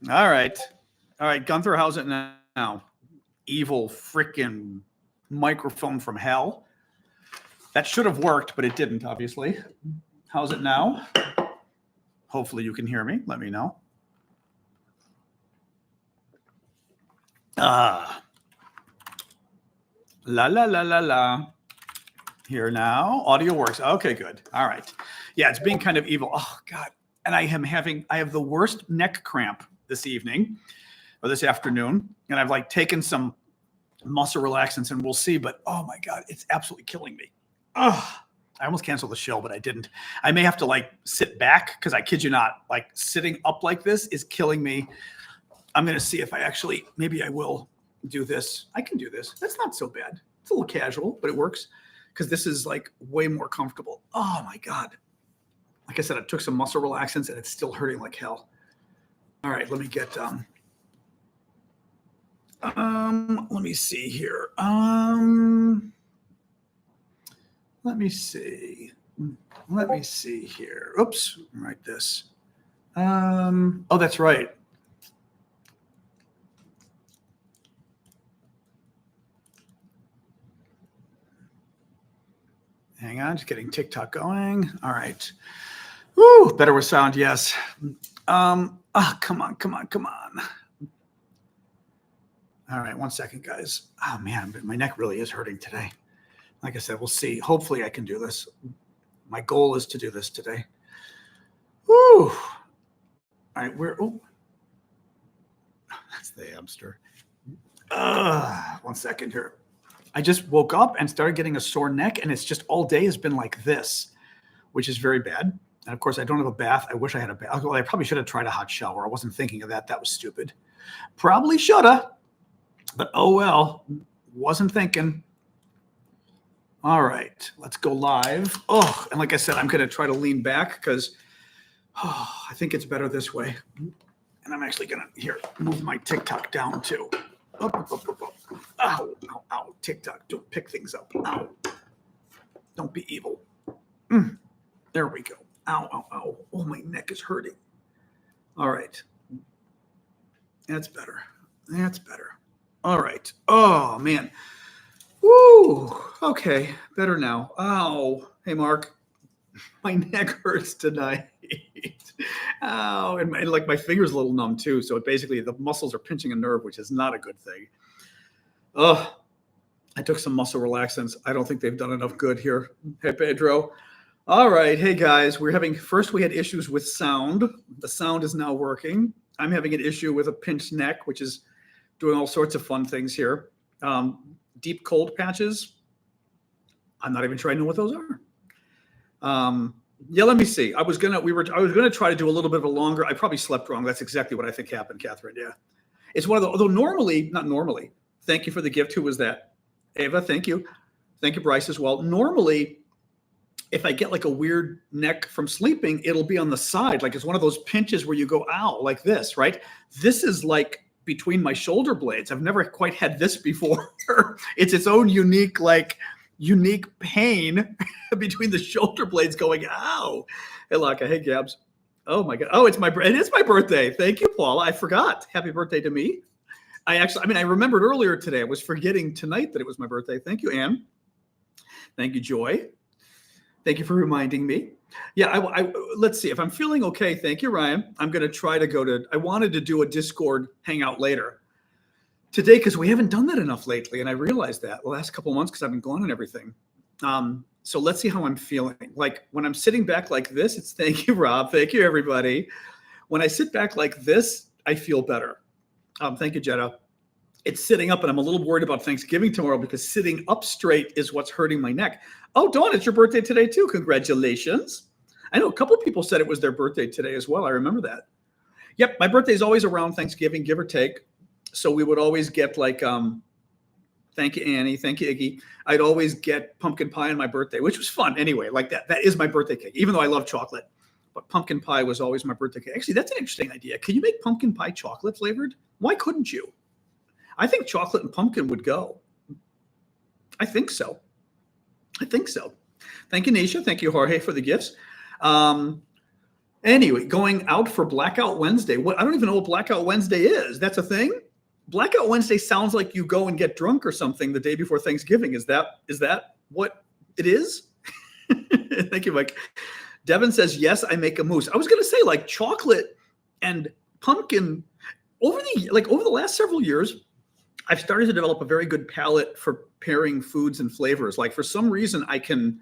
All right. All right, Gunther, how's it now? Evil freaking microphone from hell. That should have worked, but it didn't, obviously. How's it now? Hopefully you can hear me. Let me know. La la la la la. Here now. Audio works. Okay, good. All right. Yeah, it's being kind of evil. Oh God. And I have the worst neck cramp this evening or this afternoon. And I've like taken some muscle relaxants and we'll see. But oh my God, it's absolutely killing me. Oh, I almost canceled the show, but I didn't. I may have to like sit back because I kid you not, like sitting up like this is killing me. I'm going to see if maybe I will do this. I can do this. That's not so bad. It's a little casual, but it works because this is like way more comfortable. Oh my God. Like I said, I took some muscle relaxants and it's still hurting like hell. All right, let me get, let me see here. Let me see here. Oops, write this. Oh, that's right. Hang on, just getting TikTok going. All right. Woo, better with sound, yes. Come on. All right, 1 second, guys. Oh man, my neck really is hurting today. Like I said, we'll see. Hopefully I can do this. My goal is to do this today. Woo. All right, that's the hamster. 1 second here. I just woke up and started getting a sore neck, and it's just all day has been like this, which is very bad. And of course, I don't have a bath. I wish I had a bath. Well, I probably should have tried a hot shower. I wasn't thinking of that. That was stupid. Probably should have, but oh well. Wasn't thinking. All right, let's go live. Oh, and like I said, I'm going to try to lean back because I think it's better this way. And I'm actually going to move my TikTok down too. Up. Ow. TikTok, don't pick things up. Ow. Don't be evil. There we go. Ow. Oh, my neck is hurting. All right. That's better. All right. Oh, man. Woo. Okay, better now. Ow. Hey, Mark. My neck hurts tonight. Ow. And my finger's a little numb too. So basically the muscles are pinching a nerve, which is not a good thing. Oh, I took some muscle relaxants. I don't think they've done enough good here. Hey, Pedro. All right. Hey, guys. We had issues with sound. The sound is now working. I'm having an issue with a pinched neck, which is doing all sorts of fun things here. Deep cold patches. I'm not even sure I know what those are. Yeah, let me see. I was gonna try to do a little bit of a longer. I probably slept wrong. That's exactly what I think happened, Catherine. Yeah, it's one of the. Although not normally. Thank you for the gift. Who was that? Ava. Thank you, Bryce as well. Normally, if I get like a weird neck from sleeping, it'll be on the side. Like it's one of those pinches where you go, ow, like this, right? This is like between my shoulder blades. I've never quite had this before. It's its own unique pain between the shoulder blades going, ow. Hey, Laka. Hey, Gabs. Oh, my God. Oh, it is my birthday. Thank you, Paula. I forgot. Happy birthday to me. I remembered earlier today. I was forgetting tonight that it was my birthday. Thank you, Anne. Thank you, Joy. Thank you for reminding me. Yeah, let's see. If I'm feeling okay, thank you, Ryan. I'm going to try to I wanted to do a Discord hangout later today because we haven't done that enough lately. And I realized that the last couple of months because I've been gone and everything. So let's see how I'm feeling. Like when I'm sitting back like this, it's thank you, Rob. Thank you, everybody. When I sit back like this, I feel better. Thank you, Jetta. It's sitting up and I'm a little worried about Thanksgiving tomorrow because sitting up straight is what's hurting my neck. Oh, Dawn, it's your birthday today too. Congratulations. I know a couple of people said it was their birthday today as well. I remember that. Yep, my birthday is always around Thanksgiving, give or take. So we would always get like, thank you, Annie. Thank you, Iggy. I'd always get pumpkin pie on my birthday, which was fun anyway. Like that is my birthday cake, even though I love chocolate. But pumpkin pie was always my birthday cake. Actually, that's an interesting idea. Can you make pumpkin pie chocolate flavored? Why couldn't you? I think chocolate and pumpkin would go. I think so. Thank you, Nisha. Thank you, Jorge, for the gifts. And Anyway, going out for Blackout Wednesday. What? I don't even know what Blackout Wednesday is. That's a thing? Blackout Wednesday sounds like you go and get drunk or something the day before Thanksgiving. Is that what it is? Thank you, Mike. Devin says, yes, I make a mousse. I was going to say like chocolate and pumpkin over the last several years, I've started to develop a very good palate for pairing foods and flavors. Like for some reason I can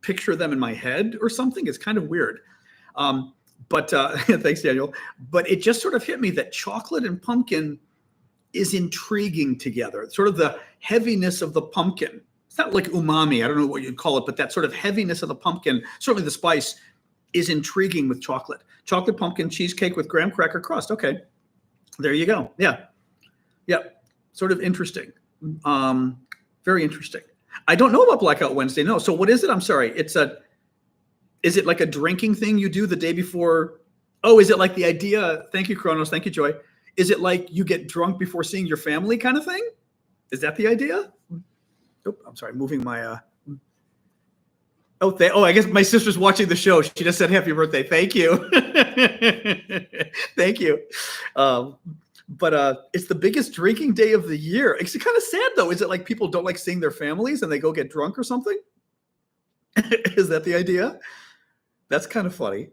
picture them in my head or something. It's kind of weird. But thanks, Daniel. But it just sort of hit me that chocolate and pumpkin is intriguing together. Sort of the heaviness of the pumpkin. It's not like umami. I don't know what you'd call it, but that sort of heaviness of the pumpkin, certainly the spice, is intriguing with chocolate. Chocolate pumpkin cheesecake with graham cracker crust. Okay, there you go. Yeah. Sort of interesting. Very interesting. I don't know about Blackout Wednesday. No. So what is it? I'm sorry. Is it like a drinking thing you do the day before? Oh, is it like the idea? Thank you, Kronos. Thank you, Joy. Is it like you get drunk before seeing your family kind of thing? Is that the idea? Oh, I'm sorry. Moving my. I guess my sister's watching the show. She just said happy birthday. Thank you. Thank you. But it's the biggest drinking day of the year. It's kind of sad, though. Is it like people don't like seeing their families and they go get drunk or something? Is that the idea? That's kind of funny.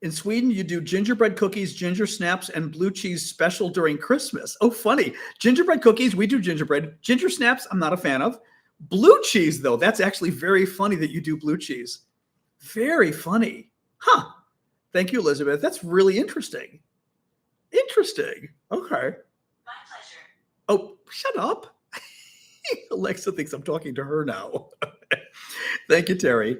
In Sweden, you do gingerbread cookies, ginger snaps, and blue cheese special during Christmas. Oh, funny. Gingerbread cookies, we do gingerbread. Ginger snaps, I'm not a fan of. Blue cheese, though, that's actually very funny that you do blue cheese. Very funny. Huh. Thank you, Elizabeth. That's really interesting. Interesting. Okay. My pleasure. Oh, shut up. Alexa thinks I'm talking to her now. Thank you, Terry.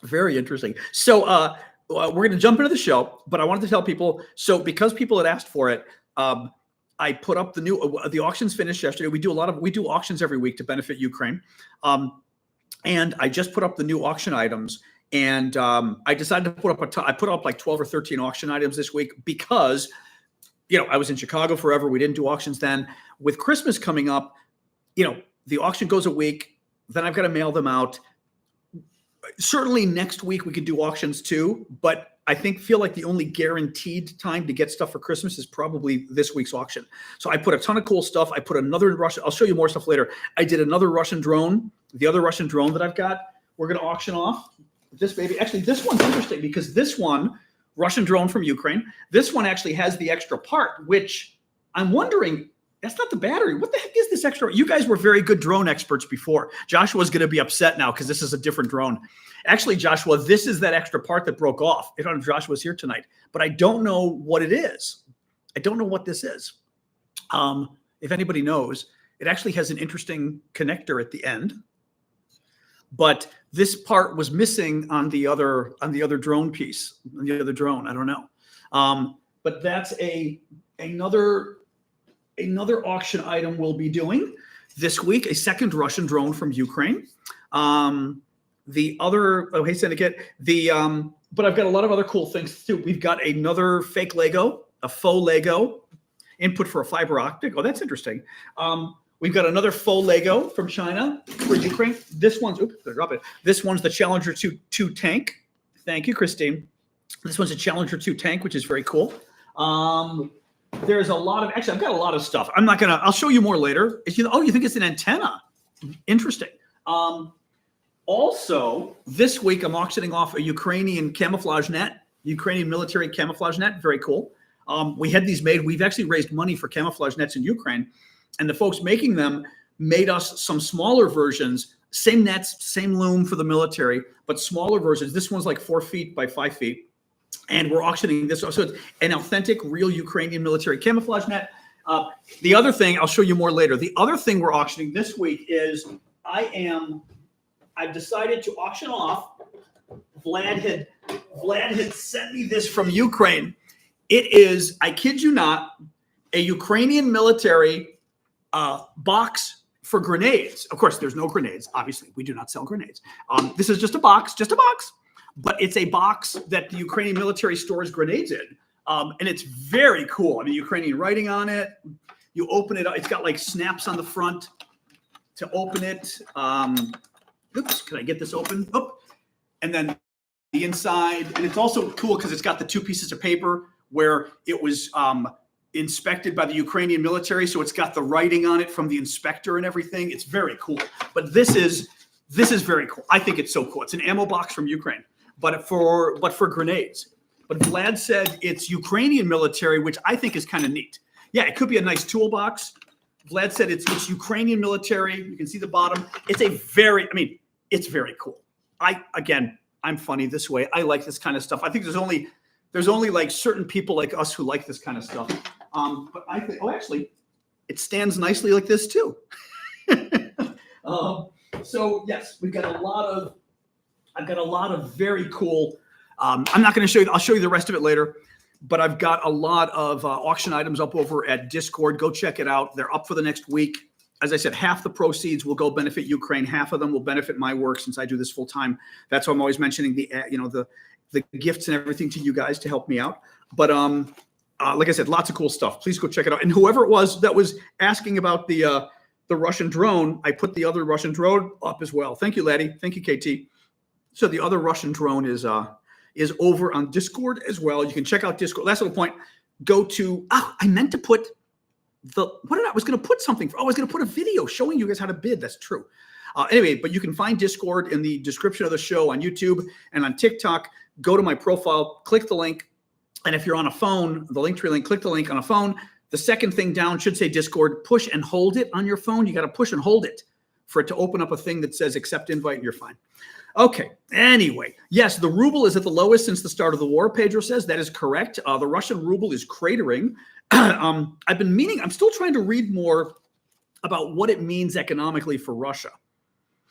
Very interesting. So we're going to jump into the show, but I wanted to tell people, so because people had asked for it, I put up the auctions finished yesterday. We do auctions every week to benefit Ukraine. And I just put up the new auction items, and I decided to put up I put up like 12 or 13 auction items this week because I was in Chicago forever. We didn't do auctions then. With Christmas coming up, the auction goes a week, then I've got to mail them out. Certainly next week we could do auctions too, but I feel like the only guaranteed time to get stuff for Christmas is probably this week's auction. So I put a ton of cool stuff. I put another Russian, I'll show you more stuff later. I did another Russian drone. The other Russian drone that I've got, we're going to auction off this baby. Actually, this one's interesting because this one, Russian drone from Ukraine, this one actually has the extra part, which I'm wondering, that's not the battery. What the heck is this extra? You guys were very good drone experts before. Joshua's going to be upset now because this is a different drone. Actually, Joshua, this is that extra part that broke off. I don't know if Joshua's here tonight, but I don't know what it is. I don't know what this is. If anybody knows, it actually has an interesting connector at the end. But this part was missing on the other drone piece, on the other drone. I don't know. But that's another auction item we'll be doing this week, a second Russian drone from Ukraine. The other, hey, Syndicate, but I've got a lot of other cool things too. We've got another fake Lego, a faux Lego, input for a fiber optic. Oh, that's interesting. We've got another faux Lego from China for Ukraine. This one's, oops, better drop it. This one's the Challenger 2 tank. Thank you, Christine. This one's a Challenger 2 tank, which is very cool. There's a lot of, actually, I've got a lot of stuff. I'll show you more later. You think it's an antenna? Interesting. Also, this week, I'm auctioning off a Ukrainian camouflage net, Ukrainian military camouflage net. Very cool. We had these made. We've actually raised money for camouflage nets in Ukraine. And the folks making them made us some smaller versions, same nets, same loom for the military, but smaller versions. This one's like 4 feet by 5 feet. And we're auctioning this. So it's an authentic, real Ukrainian military camouflage net. The other thing, I'll show you more later. The other thing we're auctioning this week is I've decided to auction off. Vlad had sent me this from Ukraine. It is, I kid you not, a Ukrainian military box for grenades. Of course, there's no grenades. Obviously, we do not sell grenades. This is just a box. But it's a box that the Ukrainian military stores grenades in. And it's very cool. I mean, Ukrainian writing on it. You open it up. It's got like snaps on the front to open it. Oops, can I get this open? Oh, and then the inside, and it's also cool because it's got the 2 pieces of paper where it was inspected by the Ukrainian military, so it's got the writing on it from the inspector and everything. It's very cool. But this is very cool. I think it's so cool. It's an ammo box from Ukraine, but for grenades. But Vlad said it's Ukrainian military, which I think is kind of neat. Yeah, it could be a nice toolbox. Vlad said it's Ukrainian military. You can see the bottom. It's it's very cool. I'm funny this way. I like this kind of stuff. I think there's only like certain people like us who like this kind of stuff. But I think, actually, it stands nicely like this too. So yes, I've got a lot of very cool. I'm not going to show you. I'll show you the rest of it later. But I've got a lot of auction items up over at Discord. Go check it out. They're up for the next week. As I said, half the proceeds will go benefit Ukraine. Half of them will benefit my work since I do this full time. That's why I'm always mentioning the gifts and everything to you guys to help me out. But like I said, lots of cool stuff. Please go check it out. And whoever it was that was asking about the Russian drone, I put the other Russian drone up as well. Thank you, Laddie. Thank you, KT. So the other Russian drone is over on Discord as well. You can check out Discord. Last little point. Go to. I meant to put. I was going to put something. I was going to put a video showing you guys how to bid. That's true. Anyway, but you can find Discord in the description of the show on YouTube and on TikTok. Go to my profile, click the link. And if you're on a phone, the Linktree link, click the link on a phone. The second thing down should say Discord. Push and hold it on your phone. You got to push and hold it for it to open up a thing that says accept invite and you're fine. Okay. Anyway, yes, the ruble is at the lowest since the start of the war, Pedro says. That is correct. The Russian ruble is cratering. I'm still trying to read more about what it means economically for Russia.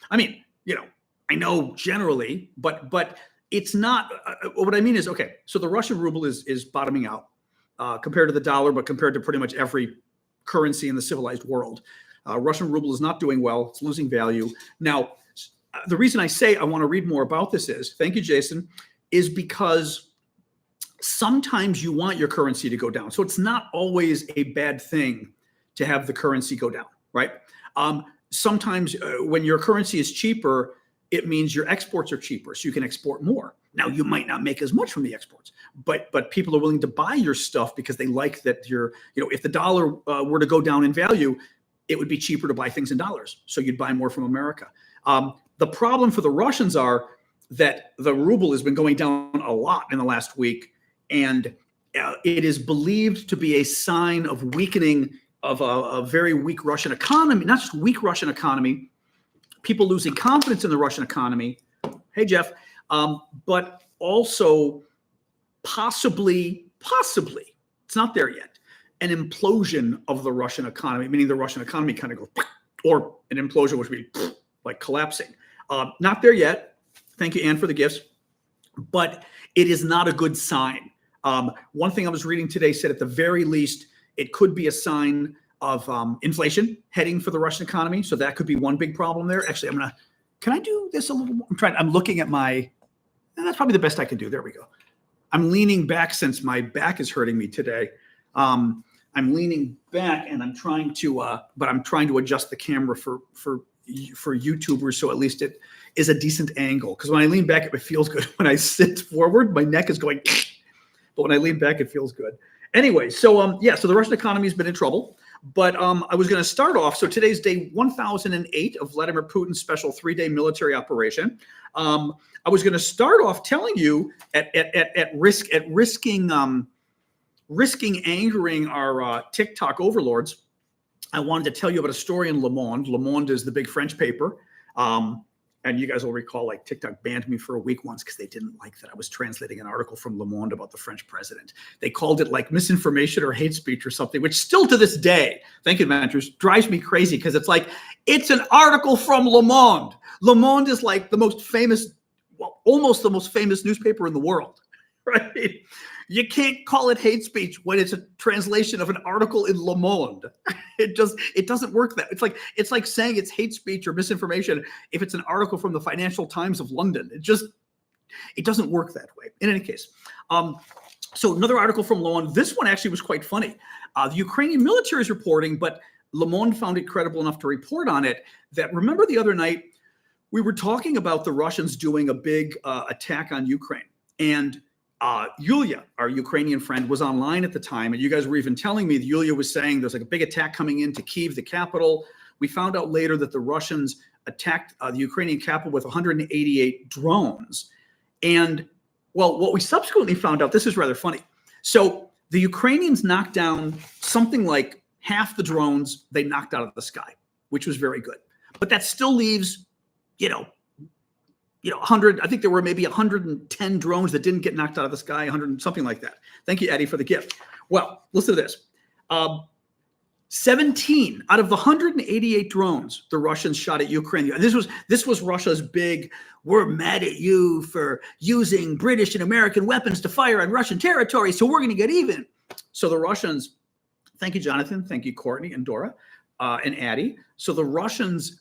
I mean, I know generally, but it's not, what I mean is, okay, so the Russian ruble is bottoming out compared to the dollar, but compared to pretty much every currency in the civilized world. Russian ruble is not doing well. It's losing value. Now, the reason I say I want to read more about this is, thank you, Jason, is because sometimes you want your currency to go down. So it's not always a bad thing to have the currency go down, right? Sometimes when your currency is cheaper, it means your exports are cheaper, so you can export more. Now, you might not make as much from the exports, but people are willing to buy your stuff because they like that if the dollar were to go down in value, it would be cheaper to buy things in dollars. So you'd buy more from America. The problem for the Russians are that the ruble has been going down a lot in the last week, and it is believed to be a sign of weakening of a very weak Russian economy, not just weak Russian economy, people losing confidence in the Russian economy. Hey, Jeff, but also possibly, it's not there yet, an implosion of the Russian economy, meaning the Russian economy kind of goes, or an implosion, which would be like collapsing. Not there yet. Thank you, Anne, for the gifts. But it is not a good sign. One thing I was reading today said at the very least, it could be a sign of inflation heading for the Russian economy. So that could be one big problem there. Actually, can I do this a little more? I'm looking at and that's probably the best I can do. There we go. I'm leaning back since my back is hurting me today. I'm leaning back and I'm trying to adjust the camera for YouTubers, so at least it is a decent angle. Because when I lean back, it feels good. When I sit forward, my neck is going, but when I lean back, it feels good. Anyway, so so the Russian economy has been in trouble. But I was going to start off. So today's day 1008 of Vladimir Putin's special 3-day military operation. I was going to start off telling you risking angering our TikTok overlords. I wanted to tell you about a story in Le Monde. Le Monde is the big French paper. And you guys will recall, like, TikTok banned me for a week once because they didn't like that I was translating an article from Le Monde about the French president. They called it like misinformation or hate speech or something, which still to this day, thank you, Adventures, drives me crazy because it's like, it's an article from Le Monde. Le Monde is like the most famous, well, almost the most famous newspaper in the world, right? You can't call it hate speech when it's a translation of an article in Le Monde. It doesn't work that. It's like saying it's hate speech or misinformation if it's an article from the Financial Times of London. It doesn't work that way. In any case, so another article from Le Monde. This one actually was quite funny. The Ukrainian military is reporting, but Le Monde found it credible enough to report on it, that remember the other night we were talking about the Russians doing a big attack on Ukraine. And Yulia, our Ukrainian friend, was online at the time. And you guys were even telling me that Yulia was saying there's like a big attack coming into Kyiv, the capital. We found out later that the Russians attacked the Ukrainian capital with 188 drones. And, well, what we subsequently found out, this is rather funny. So the Ukrainians knocked down something like half the drones they knocked out of the sky, which was very good. But that still leaves, 100, I think there were maybe 110 drones that didn't get knocked out of the sky, 100, something like that. Thank you, Eddie, for the gift. Well, listen to this. 17 out of the 188 drones the Russians shot at Ukraine. This was Russia's big, we're mad at you for using British and American weapons to fire on Russian territory, so we're going to get even. So the Russians, thank you, Jonathan, thank you, Courtney and Dora and Addie. So the Russians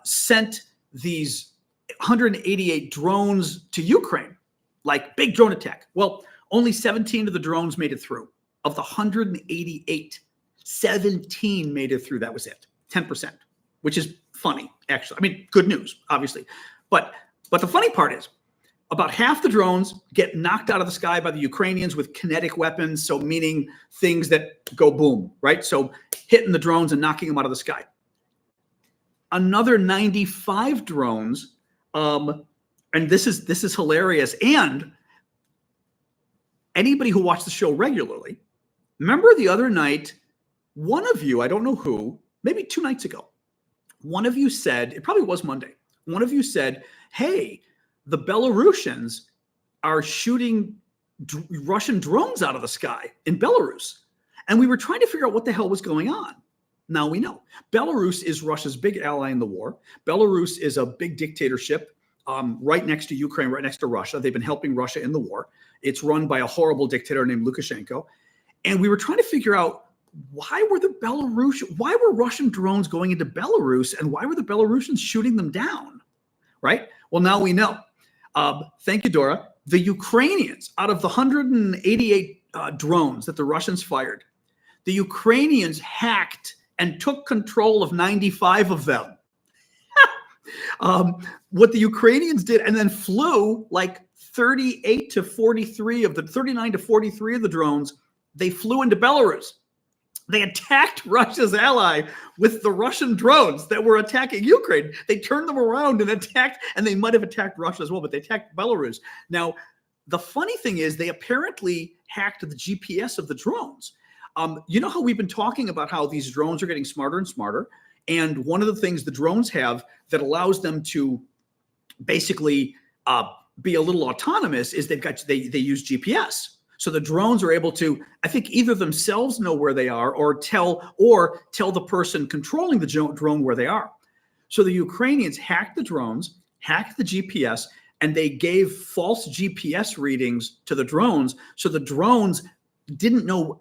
sent these 188 drones to Ukraine, like big drone attack. Well, only 17 of the drones made it through. Of the 188, 17 made it through. That was it, 10%, which is funny, actually. I mean, good news, obviously. But the funny part is about half the drones get knocked out of the sky by the Ukrainians with kinetic weapons, so meaning things that go boom, right? So hitting the drones and knocking them out of the sky. Another 95 drones, and this is hilarious. And anybody who watched the show regularly, remember the other night, one of you, I don't know who, maybe 2 nights ago, one of you said, it probably was Monday, one of you said, hey, the Belarusians are shooting Russian drones out of the sky in Belarus. And we were trying to figure out what the hell was going on. Now we know. Belarus is Russia's big ally in the war. Belarus is a big dictatorship right next to Ukraine, right next to Russia. They've been helping Russia in the war. It's run by a horrible dictator named Lukashenko. And we were trying to figure out why were Russian drones going into Belarus, and why were the Belarusians shooting them down, right? Well, now we know. Thank you, Dora. The Ukrainians, out of the 188 drones that the Russians fired, the Ukrainians hacked and took control of 95 of them. What the Ukrainians did, and then flew like 39 to 43 of the drones, they flew into Belarus. They attacked Russia's ally with the Russian drones that were attacking Ukraine. They turned them around and attacked, and they might have attacked Russia as well, but they attacked Belarus. Now, the funny thing is they apparently hacked the GPS of the drones. You know how we've been talking about how these drones are getting smarter and smarter, and one of the things the drones have that allows them to basically be a little autonomous is they use GPS. So the drones are able to, I think, either themselves know where they are or tell the person controlling the drone where they are. So the Ukrainians hacked the drones, hacked the GPS, and they gave false GPS readings to the drones. So the drones didn't know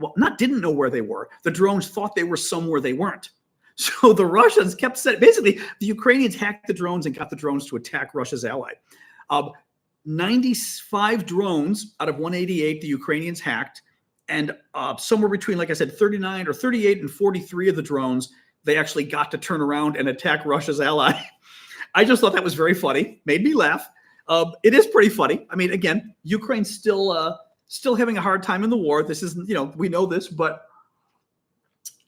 where they were. The drones thought they were somewhere they weren't. So the Russians kept saying, basically, the Ukrainians hacked the drones and got the drones to attack Russia's ally. 95 drones out of 188 the Ukrainians hacked, and somewhere between, like I said, 39 or 38 and 43 of the drones they actually got to turn around and attack Russia's ally. I just thought that was very funny, made me laugh. It is pretty funny. I mean, again, Ukraine's still having a hard time in the war. This isn't, we know this, but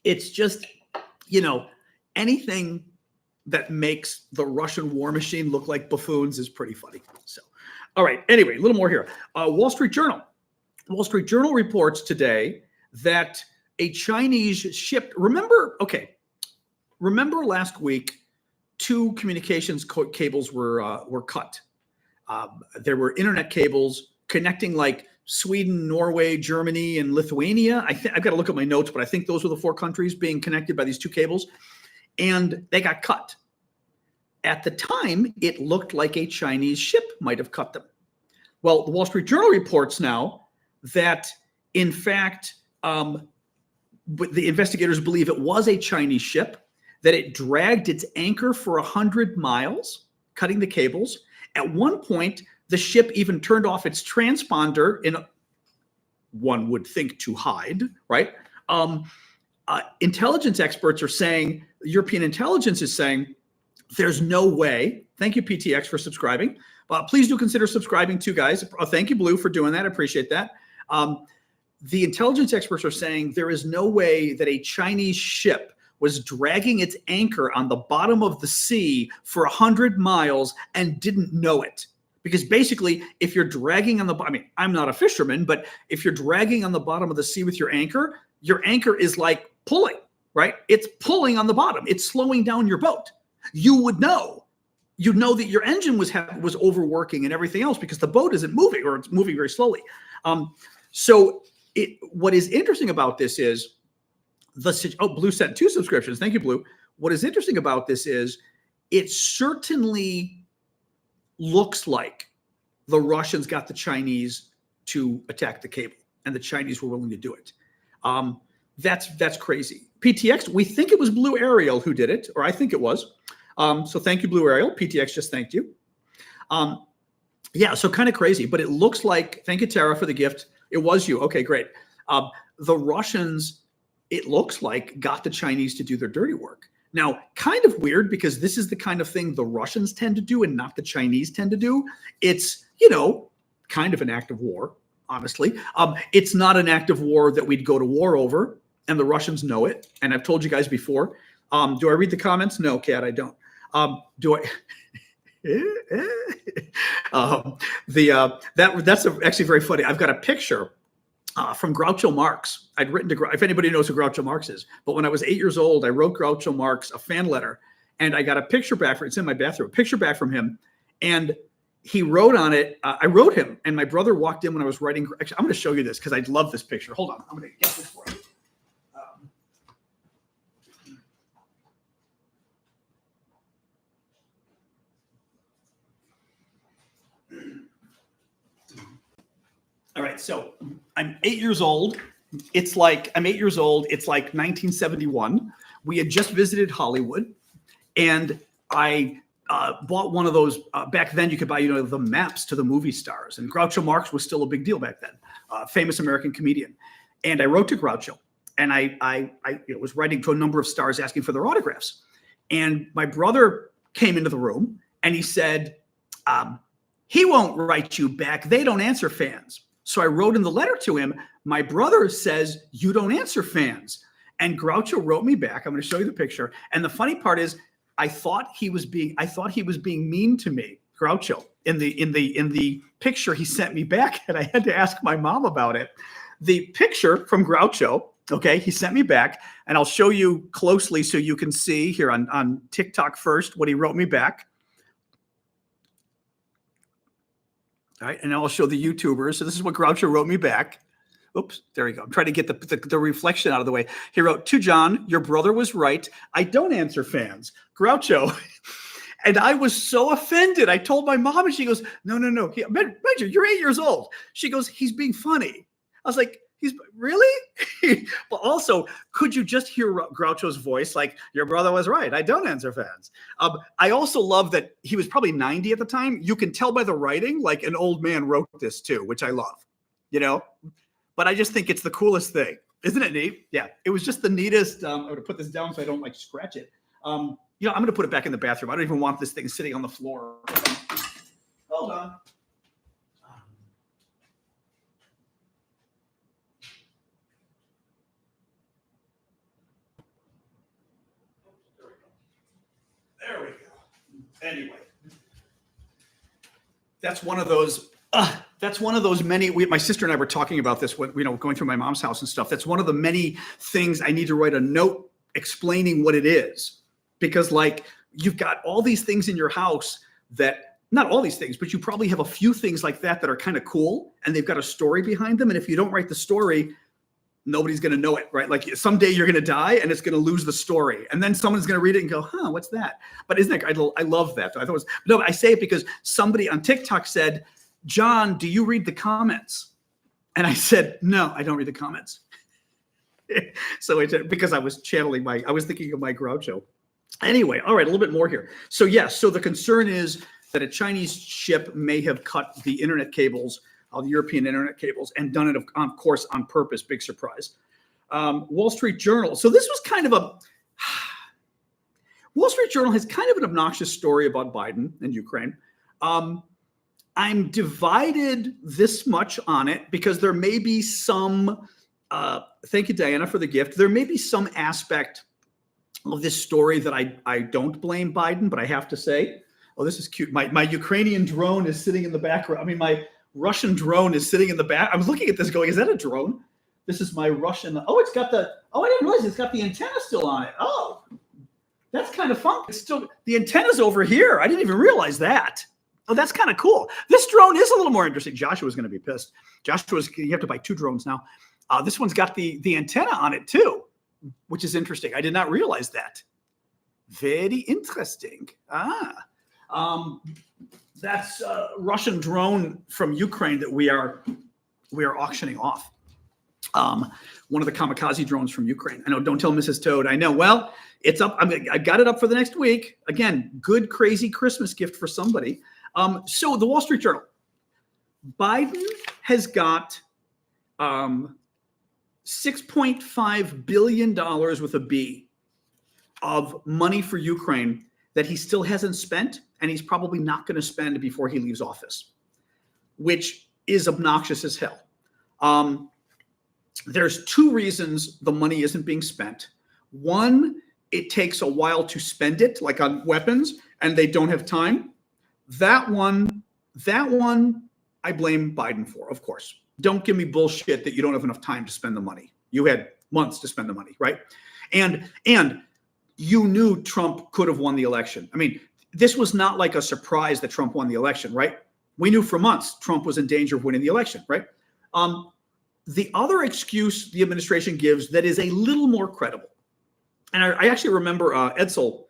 it's just, anything that makes the Russian war machine look like buffoons is pretty funny. So. All right. Anyway, a little more here. Wall Street Journal. Wall Street Journal reports today that a Chinese ship. Remember last week, 2 communications cables were cut. There were internet cables connecting like Sweden, Norway, Germany, and Lithuania. I've got to look at my notes, but I think those were the 4 countries being connected by these 2 cables, and they got cut. At the time, it looked like a Chinese ship might have cut them. Well, the Wall Street Journal reports now that, in fact, the investigators believe it was a Chinese ship, that it dragged its anchor for 100 miles, cutting the cables. At one point, the ship even turned off its transponder one would think to hide, right? Intelligence experts are saying, European intelligence is saying, there's no way Thank you, PTX, for subscribing. Please do consider subscribing too, guys. Thank you, Blue, for doing that. I appreciate that. The intelligence experts are saying there is no way that a Chinese ship was dragging its anchor on the bottom of the sea for 100 miles and didn't know it. Because basically, if you're dragging on the bottom, I mean, I'm not a fisherman, but if you're dragging on the bottom of the sea with your anchor is like pulling, right? It's pulling on the bottom. It's slowing down your boat. You would know. You'd know that your engine was overworking and everything else because the boat isn't moving, or it's moving very slowly. What is interesting about this is Blue sent 2 subscriptions. Thank you, Blue. What is interesting about this is it certainly looks like the Russians got the Chinese to attack the cable, and the Chinese were willing to do it. That's crazy. PTX, we think it was Blue Ariel who did it, or I think it was. So thank you, Blue Ariel. PTX just thanked you. Yeah, so kind of crazy, but it looks like, thank you, Tara, for the gift. It was you. Okay, great. The Russians, it looks like, got the Chinese to do their dirty work. Now, kind of weird, because this is the kind of thing the Russians tend to do and not the Chinese tend to do. It's, kind of an act of war, honestly. It's not an act of war that we'd go to war over, and the Russians know it. And I've told you guys before. Do I read the comments? No, Kat, I don't. Do I? That's actually very funny. I've got a picture from Groucho Marx. I'd written to, if anybody knows who Groucho Marx is, but when I was 8 years old, I wrote Groucho Marx a fan letter, and I got a picture back from, it's in my bathroom, a picture back from him, and he wrote on it. I wrote him, and my brother walked in when I was writing. Actually, I'm going to show you this because I love this picture. Hold on, I'm going to get this for you. All right, so I'm 8 years old. I'm 8 years old. It's like 1971. We had just visited Hollywood, and I bought one of those. Back then, you could buy, the maps to the movie stars, and Groucho Marx was still a big deal back then, famous American comedian. And I wrote to Groucho, and I was writing to a number of stars asking for their autographs. And my brother came into the room, and he said, he won't write you back. They don't answer fans. So I wrote in the letter to him, my brother says, you don't answer fans. And Groucho wrote me back. I'm going to show you the picture. And the funny part is, I thought he was being mean to me, Groucho, in the picture he sent me back. And I had to ask my mom about it. The picture from Groucho, okay, he sent me back, and I'll show you closely so you can see here on TikTok first what he wrote me back. All right, and I'll show the YouTubers. So this is what Groucho wrote me back. Oops, there we go. I'm trying to get the reflection out of the way. He wrote, to John, your brother was right. I don't answer fans. Groucho. And I was so offended. I told my mom, and she goes, no. Major, you're 8 years old. She goes, he's being funny. I was like, he's really? But also, could you just hear Groucho's voice? Like, your brother was right. I don't answer fans. I also love that he was probably 90 at the time. You can tell by the writing, like an old man wrote this too, which I love, But I just think it's the coolest thing. Isn't it neat? Yeah, it was just the neatest. I'm going to put this down so I don't scratch it. I'm going to put it back in the bathroom. I don't even want this thing sitting on the floor. Hold on. There we go. Anyway, that's one of those. That's one of those many. My sister and I were talking about this when going through my mom's house and stuff. That's one of the many things I need to write a note explaining what it is, because you've got all these things in your house that, not all these things, but you probably have a few things like that are kind of cool, and they've got a story behind them. And if you don't write the story, nobody's going to know it, right? Like someday you're going to die and it's going to lose the story. And then someone's going to read it and go, what's that? But isn't that, I love that. I thought I say it because somebody on TikTok said, John, do you read the comments? And I said, no, I don't read the comments. So because I was thinking of my Groucho. Anyway, all right, a little bit more here. So yes, so the concern is that a Chinese ship may have cut the internet cables, the European internet cables, and done it, of course, on purpose. Big surprise. Wall Street Journal. So this was kind of Wall Street Journal has kind of an obnoxious story about Biden and Ukraine. I'm divided this much on it because there may be some, thank you, Diana, for the gift. There may be some aspect of this story that I don't blame Biden, but I have to say, oh, this is cute. My Ukrainian drone is sitting in the background. I mean, my Russian drone is sitting in the back. I was looking at this going, is that a drone? This is my Russian. Oh, it's got I didn't realize it's got the antenna still on it. Oh, that's kind of fun. It's still, the antenna's over here. I didn't even realize that. Oh, that's kind of cool. This drone is a little more interesting. Joshua's going to be pissed. You have to buy 2 drones now. This one's got the antenna on it too, which is interesting. I did not realize that. Very interesting. That's a Russian drone from Ukraine that we are auctioning off. One of the kamikaze drones from Ukraine. I know, don't tell Mrs. Toad. I know. Well, it's up. I got it up for the next week. Again, good, crazy Christmas gift for somebody. So the Wall Street Journal, Biden has got $6.5 billion with a B of money for Ukraine that he still hasn't spent, and he's probably not going to spend before he leaves office, which is obnoxious as hell. There's 2 reasons the money isn't being spent. One, it takes a while to spend it, like on weapons, and they don't have time. That one, I blame Biden for, of course. Don't give me bullshit that you don't have enough time to spend the money. You had months to spend the money, right? And you knew Trump could have won the election. I mean, this was not like a surprise that Trump won the election, right? We knew for months Trump was in danger of winning the election, right? The other excuse the administration gives that is a little more credible, and I actually remember Edsel,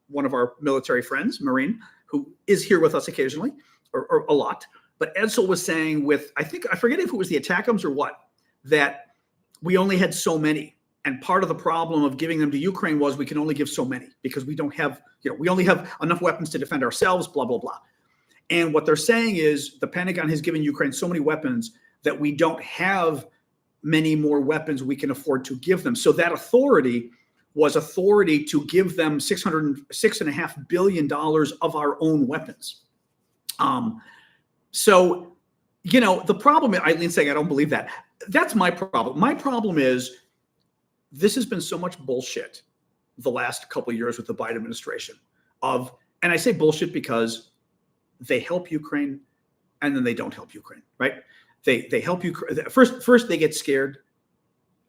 one of our military friends, Marine, who is here with us occasionally, or a lot, but Edsel was saying I forget if it was the ATACMS or what, that we only had so many. And part of the problem of giving them to Ukraine was we can only give so many because we don't have, we only have enough weapons to defend ourselves, blah, blah, blah. And what they're saying is the Pentagon has given Ukraine so many weapons that we don't have many more weapons we can afford to give them. So that authority was authority to give them $6.5 billion of our own weapons. So, the problem, Eileen's saying, I don't believe that. That's my problem. My problem is this has been so much bullshit the last couple of years with the Biden administration and I say bullshit because they help Ukraine and then they don't help Ukraine, right? They help Ukraine. First they get scared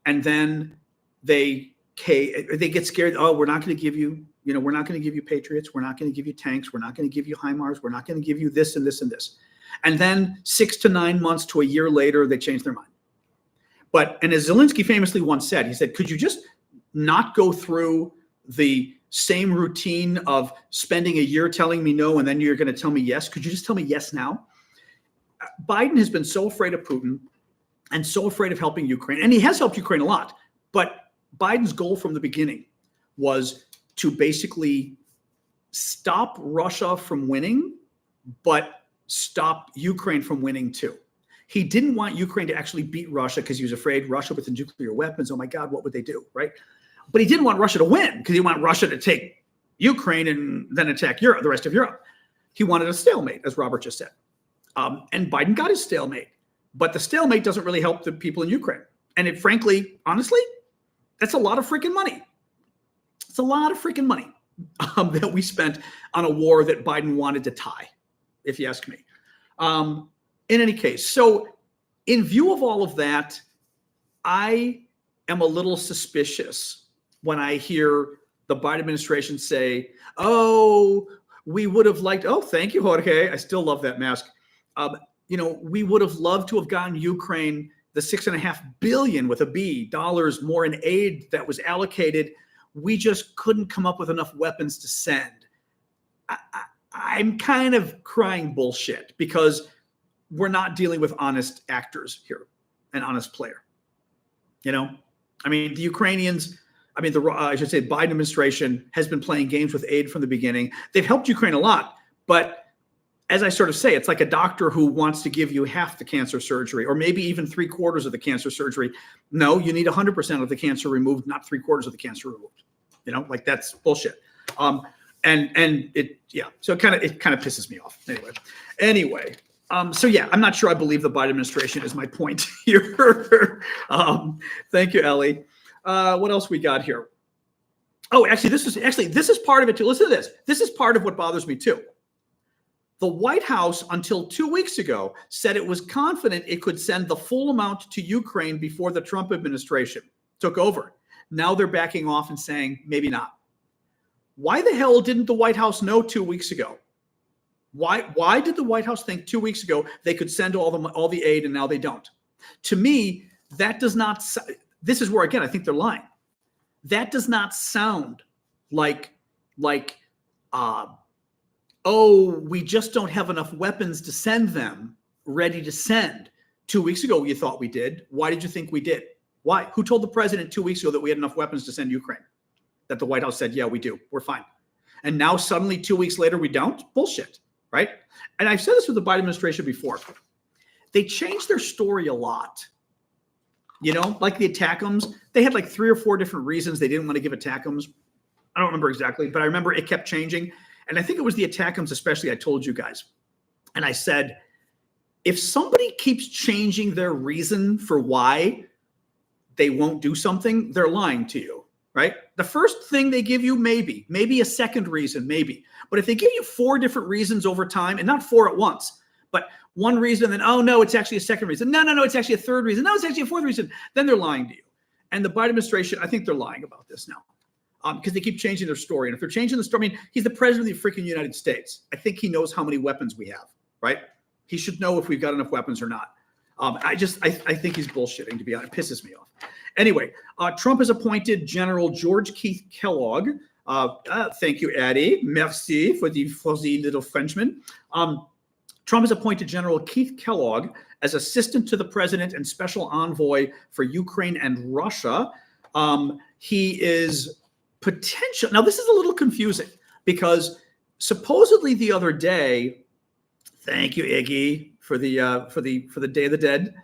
and then they get scared. Oh, we're not going to give you, we're not going to give you Patriots. We're not going to give you tanks. We're not going to give you HIMARS. We're not going to give you this and this and this. And then 6 to 9 months to a year later, they change their mind. And as Zelensky famously once said, he said, could you just not go through the same routine of spending a year telling me no, and then you're going to tell me yes? Could you just tell me yes now? Biden has been so afraid of Putin and so afraid of helping Ukraine, and he has helped Ukraine a lot. But Biden's goal from the beginning was to basically stop Russia from winning, but stop Ukraine from winning too. He didn't want Ukraine to actually beat Russia because he was afraid Russia with the nuclear weapons, oh my God, what would they do, right? But he didn't want Russia to win because he wanted Russia to take Ukraine and then attack Europe, the rest of Europe. He wanted a stalemate, as Robert just said. And Biden got his stalemate. But the stalemate doesn't really help the people in Ukraine. And frankly, honestly, that's a lot of freaking money. It's a lot of freaking money that we spent on a war that Biden wanted to tie, if you ask me. In any case, so in view of all of that, I am a little suspicious when I hear the Biden administration say, oh, we would have liked, oh, thank you, Jorge. I still love that mask. We would have loved to have gotten Ukraine the $6.5 billion with a B dollars more in aid that was allocated. We just couldn't come up with enough weapons to send. I'm kind of crying bullshit because we're not dealing with honest actors here, an honest player. The Ukrainians, I should say Biden administration has been playing games with aid from the beginning. They've helped Ukraine a lot, but as I sort of say, it's like a doctor who wants to give you half the cancer surgery or maybe even 3/4 of the cancer surgery. No, you need 100% of the cancer removed, not 3/4 of the cancer removed. That's bullshit. And it, yeah, so it kind of pisses me off. Anyway. So yeah, I'm not sure I believe the Biden administration is my point here. Thank you, Ellie. What else we got here? Oh, actually, this is part of it too. Listen to this. This is part of what bothers me too. The White House, until 2 weeks ago, said it was confident it could send the full amount to Ukraine before the Trump administration took over. Now they're backing off and saying maybe not. Why the hell didn't the White House know 2 weeks ago? Why did the White House think 2 weeks ago they could send all the aid and now they don't? To me, that does not. This is where, again, I think they're lying. That does not sound like oh, we just don't have enough weapons to send them, ready to send. 2 weeks ago, you thought we did. Why did you think we did? Why? Who told the president 2 weeks ago that we had enough weapons to send Ukraine? That the White House said, yeah, we do. We're fine. And now suddenly 2 weeks later, we don't? Bullshit, right? And I've said this with the Biden administration before. They changed their story a lot. You know, like the ATACMS, they had like 3 or 4 different reasons they didn't want to give ATACMS. I don't remember exactly, but I remember it kept changing. And I think it was the ATACMS especially I told you guys. And I said, if somebody keeps changing their reason for why they won't do something, they're lying to you, right? The first thing they give you, maybe a second reason, maybe. But if they give you 4 different reasons over time, and not 4 at once, but one reason, then, oh, no, it's actually a second reason. No, it's actually a third reason. No, it's actually a fourth reason. Then they're lying to you. And the Biden administration, I think they're lying about this now because they keep changing their story. And if they're changing the story, I mean, he's the president of the freaking United States. I think he knows how many weapons we have, right? He should know if we've got enough weapons or not. I think he's bullshitting, to be honest. It pisses me off. Anyway, Trump has appointed General George Keith Kellogg. Thank you, Addie. Merci for the little Frenchman. Trump has appointed General Keith Kellogg as assistant to the president and special envoy for Ukraine and Russia. He is potential. Now, this is a little confusing because supposedly the other day, thank you, Iggy, for the Day of the Dead.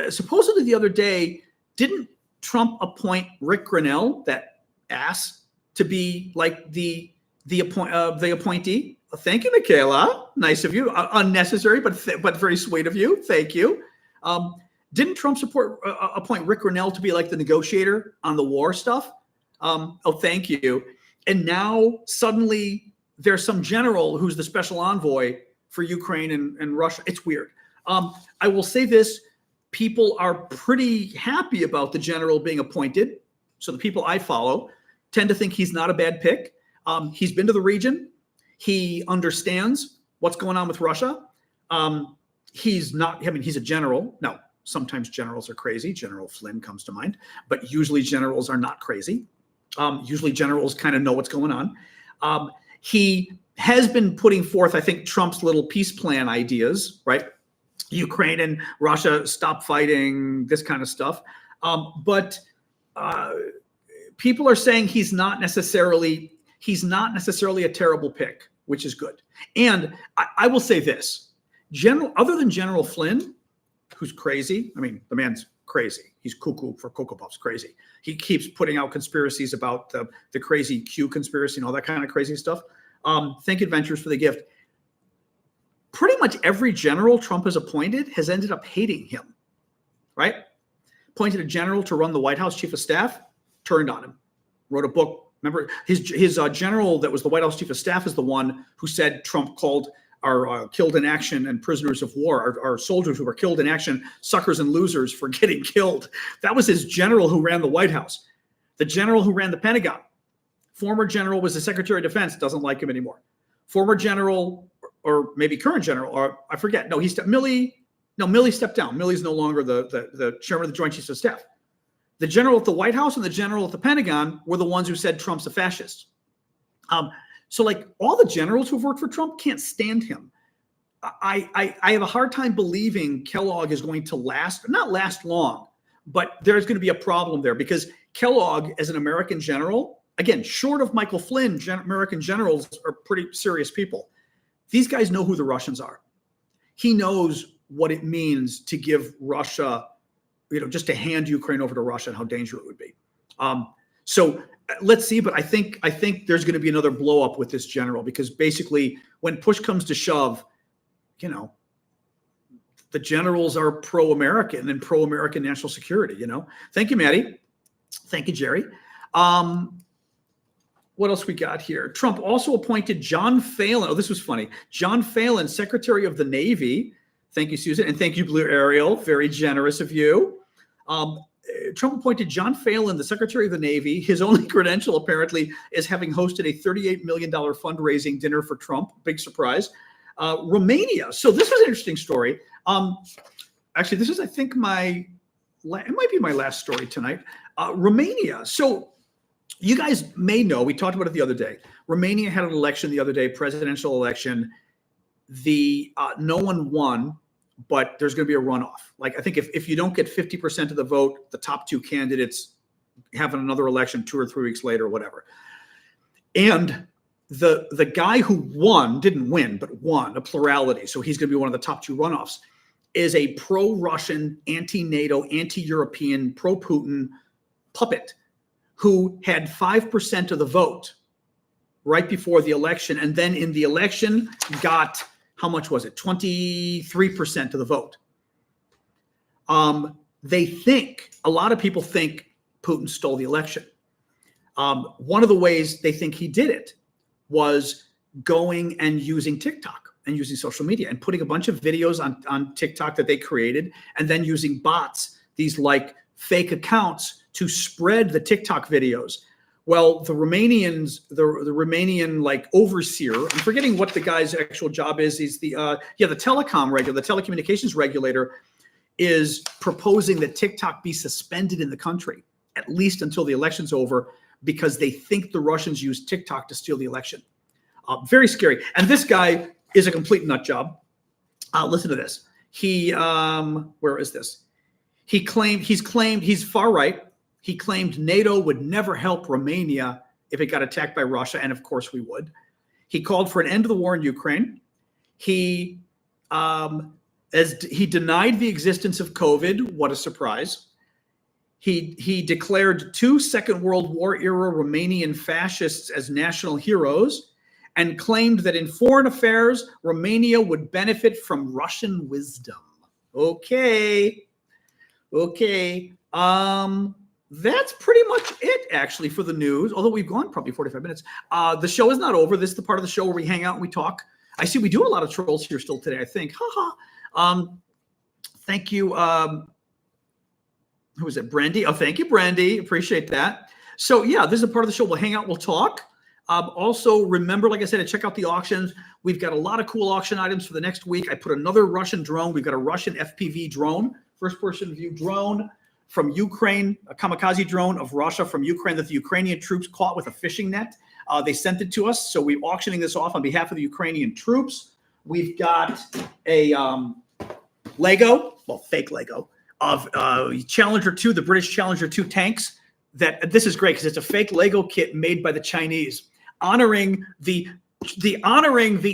Supposedly the other day, didn't Trump appoint Rick Grinnell, that ass, to be like the appointee? Thank you, Michaela. Nice of you. Unnecessary, but very sweet of you. Thank you. Didn't Trump appoint Rick Grinnell to be like the negotiator on the war stuff? Thank you. And now suddenly there's some general who's the special envoy for Ukraine and Russia. It's weird. I will say this. People are pretty happy about the general being appointed. So the people I follow tend to think he's not a bad pick. He's been to the region. He understands what's going on with Russia. He's a general. Now, sometimes generals are crazy. General Flynn comes to mind, but usually generals are not crazy. Usually generals kind of know what's going on. He has been putting forth, I think, Trump's little peace plan ideas, right? Ukraine and Russia, stop fighting, this kind of stuff. But people are saying he's not necessarily a terrible pick, which is good. And I will say this, other than General Flynn, who's crazy. I mean, the man's crazy. He's cuckoo for Cocoa Puffs, crazy. He keeps putting out conspiracies about the crazy Q conspiracy and all that kind of crazy stuff. Thank Adventures for the gift. Pretty much every general Trump has appointed has ended up hating him, right? Appointed a general to run the White House chief of staff, turned on him, wrote a book. Remember, his general that was the White House chief of staff is the one who said Trump called our killed in action and prisoners of war, our soldiers who were killed in action, suckers and losers for getting killed. That was his general who ran the White House. The general who ran the Pentagon. Former general was the Secretary of Defense, doesn't like him anymore. Former general, or maybe current general, or I forget. No, Milley stepped down. Milley's no longer the chairman of the Joint Chiefs of Staff. The general at the White House and the general at the Pentagon were the ones who said Trump's a fascist. So like all the generals who've worked for Trump can't stand him. I have a hard time believing Kellogg is going to not last long, but there's going to be a problem there because Kellogg, as an American general, again, short of Michael Flynn, American generals are pretty serious people. These guys know who the Russians are. He knows what it means to give Russia, just to hand Ukraine over to Russia and how dangerous it would be. So let's see. But I think there's going to be another blow up with this general, because basically when push comes to shove, you know, the generals are pro-American and pro-American national security. You know. Thank you, Maddie. Thank you, Jerry. What else we got here? Trump also appointed John Phelan. Oh, this was funny. John Phelan, Secretary of the Navy. Thank you, Susan. And thank you, Blue Ariel. Very generous of you. Trump appointed John Phelan, the Secretary of the Navy. His only credential, apparently, is having hosted a $38 million fundraising dinner for Trump. Big surprise. Romania. So this was an interesting story. Actually, this is, I think, it might be my last story tonight. Romania. So you guys may know, we talked about it the other day. Romania had an election the other day, presidential election. No one won, but there's going to be a runoff. Like, I think if you don't get 50% of the vote, the top two candidates have another election 2 or 3 weeks later, or whatever. And the guy who won, didn't win, but won a plurality, so he's going to be one of the top 2 runoffs, is a pro-Russian, anti-NATO, anti-European, pro-Putin puppet who had 5% of the vote right before the election, and then in the election got, how much was it? 23% of the vote. A lot of people think Putin stole the election. One of the ways they think he did it was going and using TikTok and using social media and putting a bunch of videos on TikTok that they created, and then using bots, these like fake accounts, to spread the TikTok videos. Well, the Romanian like overseer, I'm forgetting what the guy's actual job is. He's the telecommunications regulator, is proposing that TikTok be suspended in the country, at least until the election's over, because they think the Russians used TikTok to steal the election. Very scary. And this guy is a complete nut job. Listen to this. Where is this? He's far right. He claimed NATO would never help Romania if it got attacked by Russia, and of course we would. He called for an end to the war in Ukraine. He denied the existence of COVID. What a surprise. He declared 2 Second World War era Romanian fascists as national heroes, and claimed that in foreign affairs, Romania would benefit from Russian wisdom. Okay. That's pretty much it, actually, for the news, although we've gone probably 45 minutes. The show is not over. This is the part of the show where we hang out and we talk. I see we do a lot of trolls here still today, I think. Thank you. Who was it? Brandy. Oh, thank you, Brandy. Appreciate that. So, yeah, this is a part of the show. We'll hang out. We'll talk. Also, remember, like I said, to check out the auctions. We've got a lot of cool auction items for the next week. I put another Russian drone. We've got a Russian FPV drone, first-person view drone from Ukraine, a kamikaze drone of Russia from Ukraine that the Ukrainian troops caught with a fishing net. They sent it to us, so we're auctioning this off on behalf of the Ukrainian troops. We've got a Lego, well, fake Lego, of Challenger 2, the British Challenger 2 tanks. This is great because it's a fake Lego kit made by the Chinese, honoring the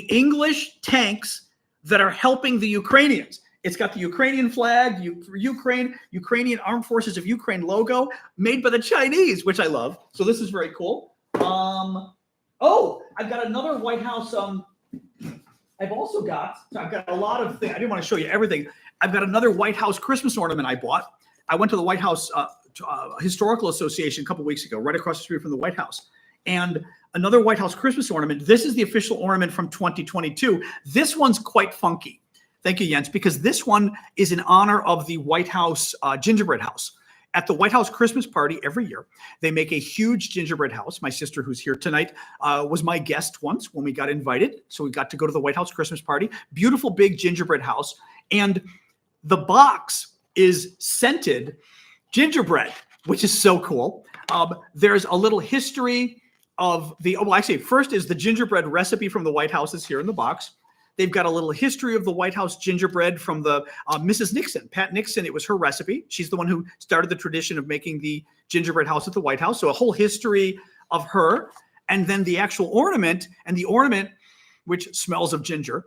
English tanks that are helping the Ukrainians. It's got the Ukrainian flag, Ukrainian Armed Forces of Ukraine logo, made by the Chinese, which I love. So this is very cool. I've got another White House. I've got a lot of things. I didn't want to show you everything. I've got another White House Christmas ornament I bought. I went to the White House Historical Association a couple weeks ago, right across the street from the White House. And another White House Christmas ornament. This is the official ornament from 2022. This one's quite funky. Thank you, Jens, because this one is in honor of the White House gingerbread house. At the White House Christmas party every year, they make a huge gingerbread house. My sister, who's here tonight, was my guest once when we got invited. So we got to go to the White House Christmas party. Beautiful big gingerbread house. And the box is scented gingerbread, which is so cool. There's a little history of first is the gingerbread recipe from the White House is here in the box. They've got a little history of the White House gingerbread from the Mrs. Nixon, Pat Nixon. It was her recipe. She's the one who started the tradition of making the gingerbread house at the White House. So a whole history of her. And then the actual ornament, and the ornament, which smells of ginger,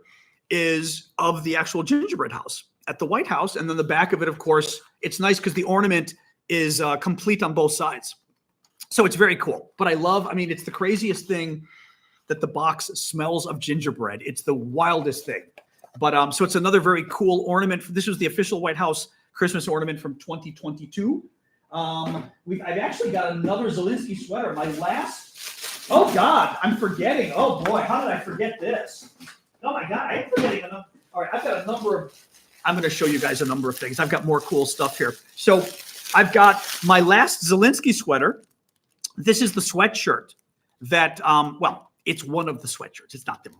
is of the actual gingerbread house at the White House. And then the back of it, of course, it's nice because the ornament is complete on both sides. So it's very cool. But I mean, it's the craziest thing that the box smells of gingerbread. It's the wildest thing. But so it's another very cool ornament. This was the official White House Christmas ornament from 2022. I've actually got another Zelensky sweater. My last, oh God, I'm forgetting. Oh boy, how did I forget this? Oh my God, I am forgetting enough. All right, I've got a number of, I'm going to show you guys a number of things. I've got more cool stuff here. So I've got my last Zelensky sweater. This is the sweatshirt that, well, it's one of the sweatshirts. It's not the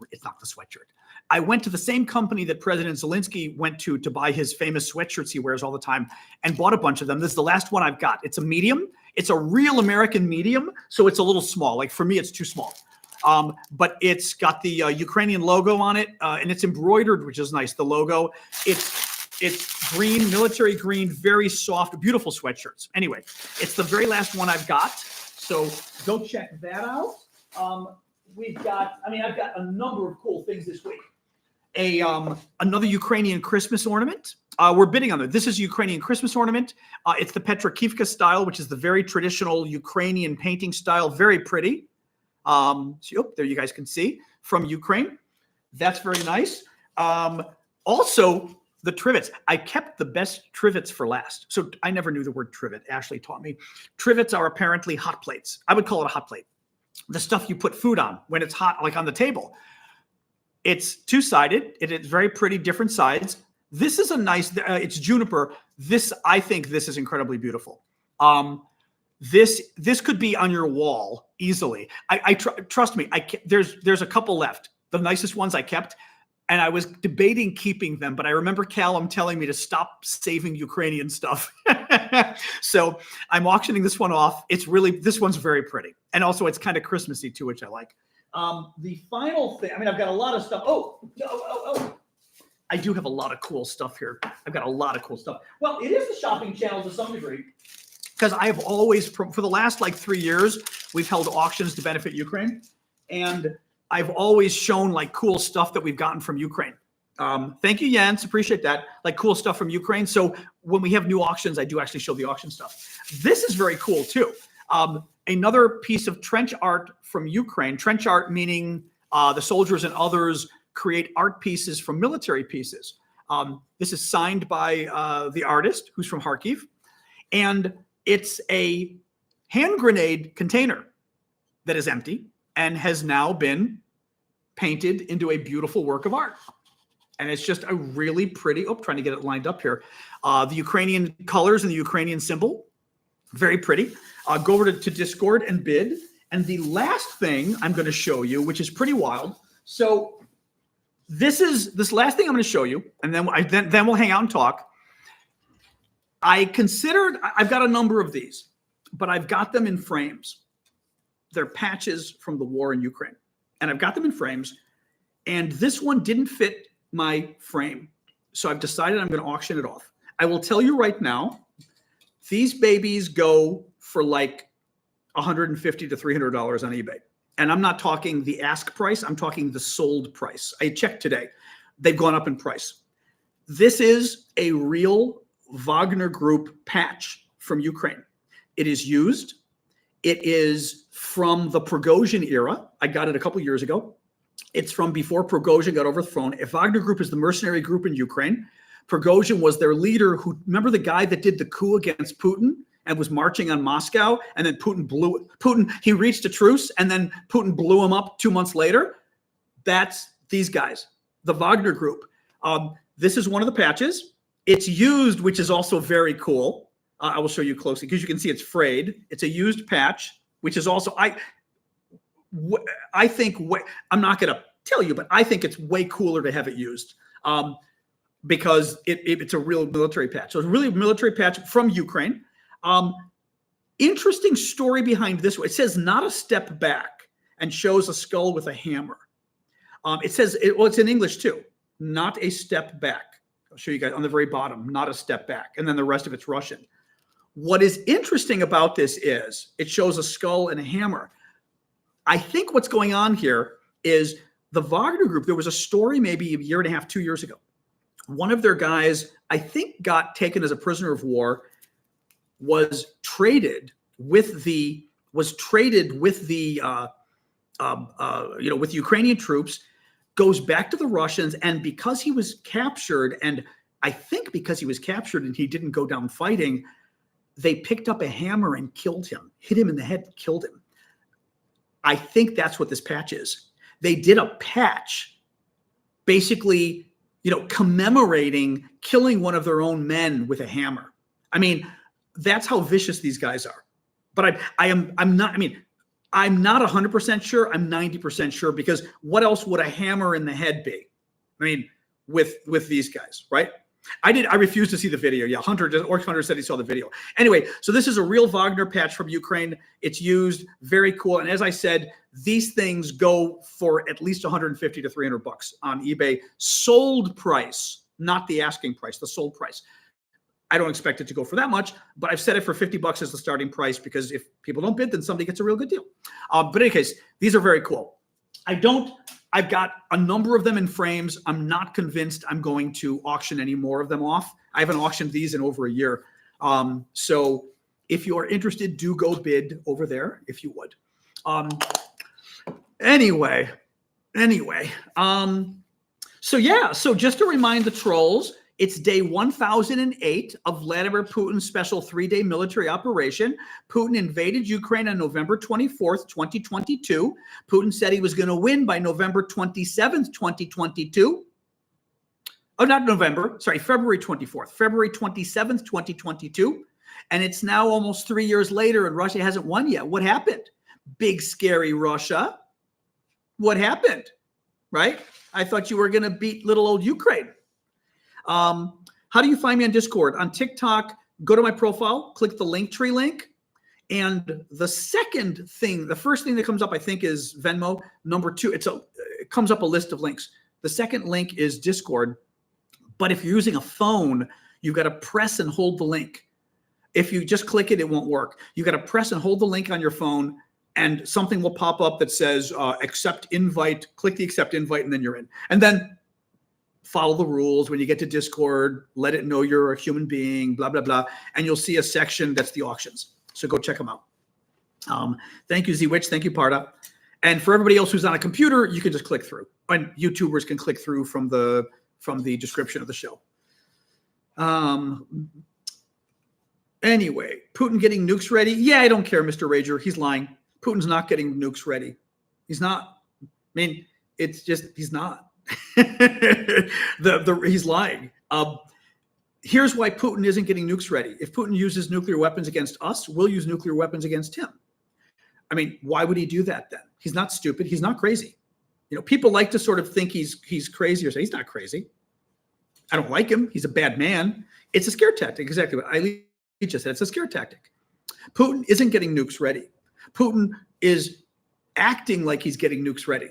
sweatshirt. I went to the same company that President Zelensky went to buy his famous sweatshirts he wears all the time and bought a bunch of them. This is the last one I've got. It's a medium. It's a real American medium, so it's a little small. Like for me, it's too small. But it's got the Ukrainian logo on it, and it's embroidered, which is nice. The logo. It's green, military green, very soft, beautiful sweatshirts. Anyway, it's the very last one I've got. So go check that out. I've got a number of cool things this week. Another Ukrainian Christmas ornament. We're bidding on it. This is a Ukrainian Christmas ornament. It's the Petrokivka style, which is the very traditional Ukrainian painting style. Very pretty. There you guys can see from Ukraine. That's very nice. Also, the trivets. I kept the best trivets for last. So I never knew the word trivet. Ashley taught me. Trivets are apparently hot plates. I would call it a hot plate. The stuff you put food on when it's hot, like on the table. It's two-sided. It is very pretty, different sides. This is a nice, it's juniper. I think this is incredibly beautiful. This could be on your wall easily. Trust me, there's a couple left. The nicest ones I kept. And I was debating keeping them, but I remember Callum telling me to stop saving Ukrainian stuff. So I'm auctioning this one off. This one's very pretty. And also it's kind of Christmassy too, which I like. The final thing, I've got a lot of stuff. I do have a lot of cool stuff here. I've got a lot of cool stuff. Well, it is a shopping channel to some degree because I have always, for the last 3 years, we've held auctions to benefit Ukraine. And I've always shown cool stuff that we've gotten from Ukraine. Thank you, Jens. Appreciate that. Cool stuff from Ukraine. So when we have new auctions, I do actually show the auction stuff. This is very cool too. Another piece of trench art from Ukraine. Trench art meaning the soldiers and others create art pieces from military pieces. This is signed by the artist who's from Kharkiv. And it's a hand grenade container that is empty and has now been painted into a beautiful work of art. And it's just a really pretty, trying to get it lined up here. The Ukrainian colors and the Ukrainian symbol, very pretty. Go over to Discord and bid. And the last thing I'm going to show you, which is pretty wild. So this last thing I'm going to show you, and then we'll hang out and talk. I've got a number of these, but I've got them in frames. They're patches from the war in Ukraine. And I've got them in frames. And this one didn't fit my frame. So I've decided I'm going to auction it off. I will tell you right now, these babies go for $150 to $300 on eBay. And I'm not talking the ask price. I'm talking the sold price. I checked today. They've gone up in price. This is a real Wagner Group patch from Ukraine. It is used. It is from the Prigozhin era. I got it a couple years ago. It's from before Prigozhin got overthrown. Wagner Group is the mercenary group in Ukraine. Prigozhin was their leader remember the guy that did the coup against Putin and was marching on Moscow? And then he reached a truce and then Putin blew him up 2 months later. That's these guys, the Wagner Group. This is one of the patches. It's used, which is also very cool. I will show you closely because you can see it's frayed. It's a used patch, which is also, I think, I'm not going to tell you, but I think it's way cooler to have it used because it's a real military patch. So it's a really military patch from Ukraine. Interesting story behind this one. It says not a step back and shows a skull with a hammer. It says, it's in English too, not a step back. I'll show you guys on the very bottom, not a step back. And then the rest of it's Russian. What is interesting about this is it shows a skull and a hammer. I think what's going on here is the Wagner Group, there was a story maybe a year and a half, 2 years ago. One of their guys, I think, got taken as a prisoner of war, was traded with the was traded with the with Ukrainian troops, goes back to the Russians, and because he was captured, and I think because he was captured and he didn't go down fighting, they picked up a hammer and killed him, hit him in the head, killed him. I think that's what this patch is. They did a patch basically, commemorating killing one of their own men with a hammer. I mean, that's how vicious these guys are. But I'm not 100% sure. I'm 90% sure, because what else would a hammer in the head be? I mean, with these guys, right? I refused to see the video. Yeah, Orc Hunter said he saw the video. Anyway, so this is a real Wagner patch from Ukraine. It's used, very cool. And as I said, these things go for at least 150 to 300 bucks on eBay. Sold price, not the asking price, the sold price. I don't expect it to go for that much, but I've set it for 50 bucks as the starting price, because if people don't bid, then somebody gets a real good deal. But in any case, these are very cool. I've got a number of them in frames. I'm not convinced I'm going to auction any more of them off. I haven't auctioned these in over a year. So if you're interested, do go bid over there if you would. Anyway. So yeah, so just to remind the trolls, it's day 1008 of Vladimir Putin's special 3-day military operation. Putin invaded Ukraine on November 24th, 2022. Putin said he was going to win by November 27th, 2022. Oh, not November. Sorry, February 24th. February 27th, 2022. And it's now almost 3 years later, and Russia hasn't won yet. What happened? Big, scary Russia. What happened? Right? I thought you were going to beat little old Ukraine. How do you find me on Discord? On TikTok, go to my profile, click the Linktree link. And the second thing, the first thing that comes up, I think, is Venmo. Number two, it comes up a list of links. The second link is Discord. But if you're using a phone, you've got to press and hold the link. If you just click it, it won't work. You got to press and hold the link on your phone, and something will pop up that says accept invite. Click the accept invite, and then you're in. And then follow the rules. When you get to Discord, let it know you're a human being, blah, blah, blah. And you'll see a section that's the auctions. So go check them out. Thank you, Z-Witch. Thank you, Parda. And for everybody else who's on a computer, you can just click through. And YouTubers can click through from the description of the show. Anyway, Putin getting nukes ready. Yeah, I don't care, Mr. Rager. He's lying. Putin's not getting nukes ready. He's not. I mean, it's just, he's not. He's lying. Here's why Putin isn't getting nukes ready. If Putin uses nuclear weapons against us, we'll use nuclear weapons against him. I mean, why would he do that then? He's not stupid. He's not crazy. People like to sort of think he's crazy, or say he's not crazy. I don't like him. He's a bad man. It's a scare tactic. Exactly what I just said. It's a scare tactic. Putin isn't getting nukes ready. Putin is acting like he's getting nukes ready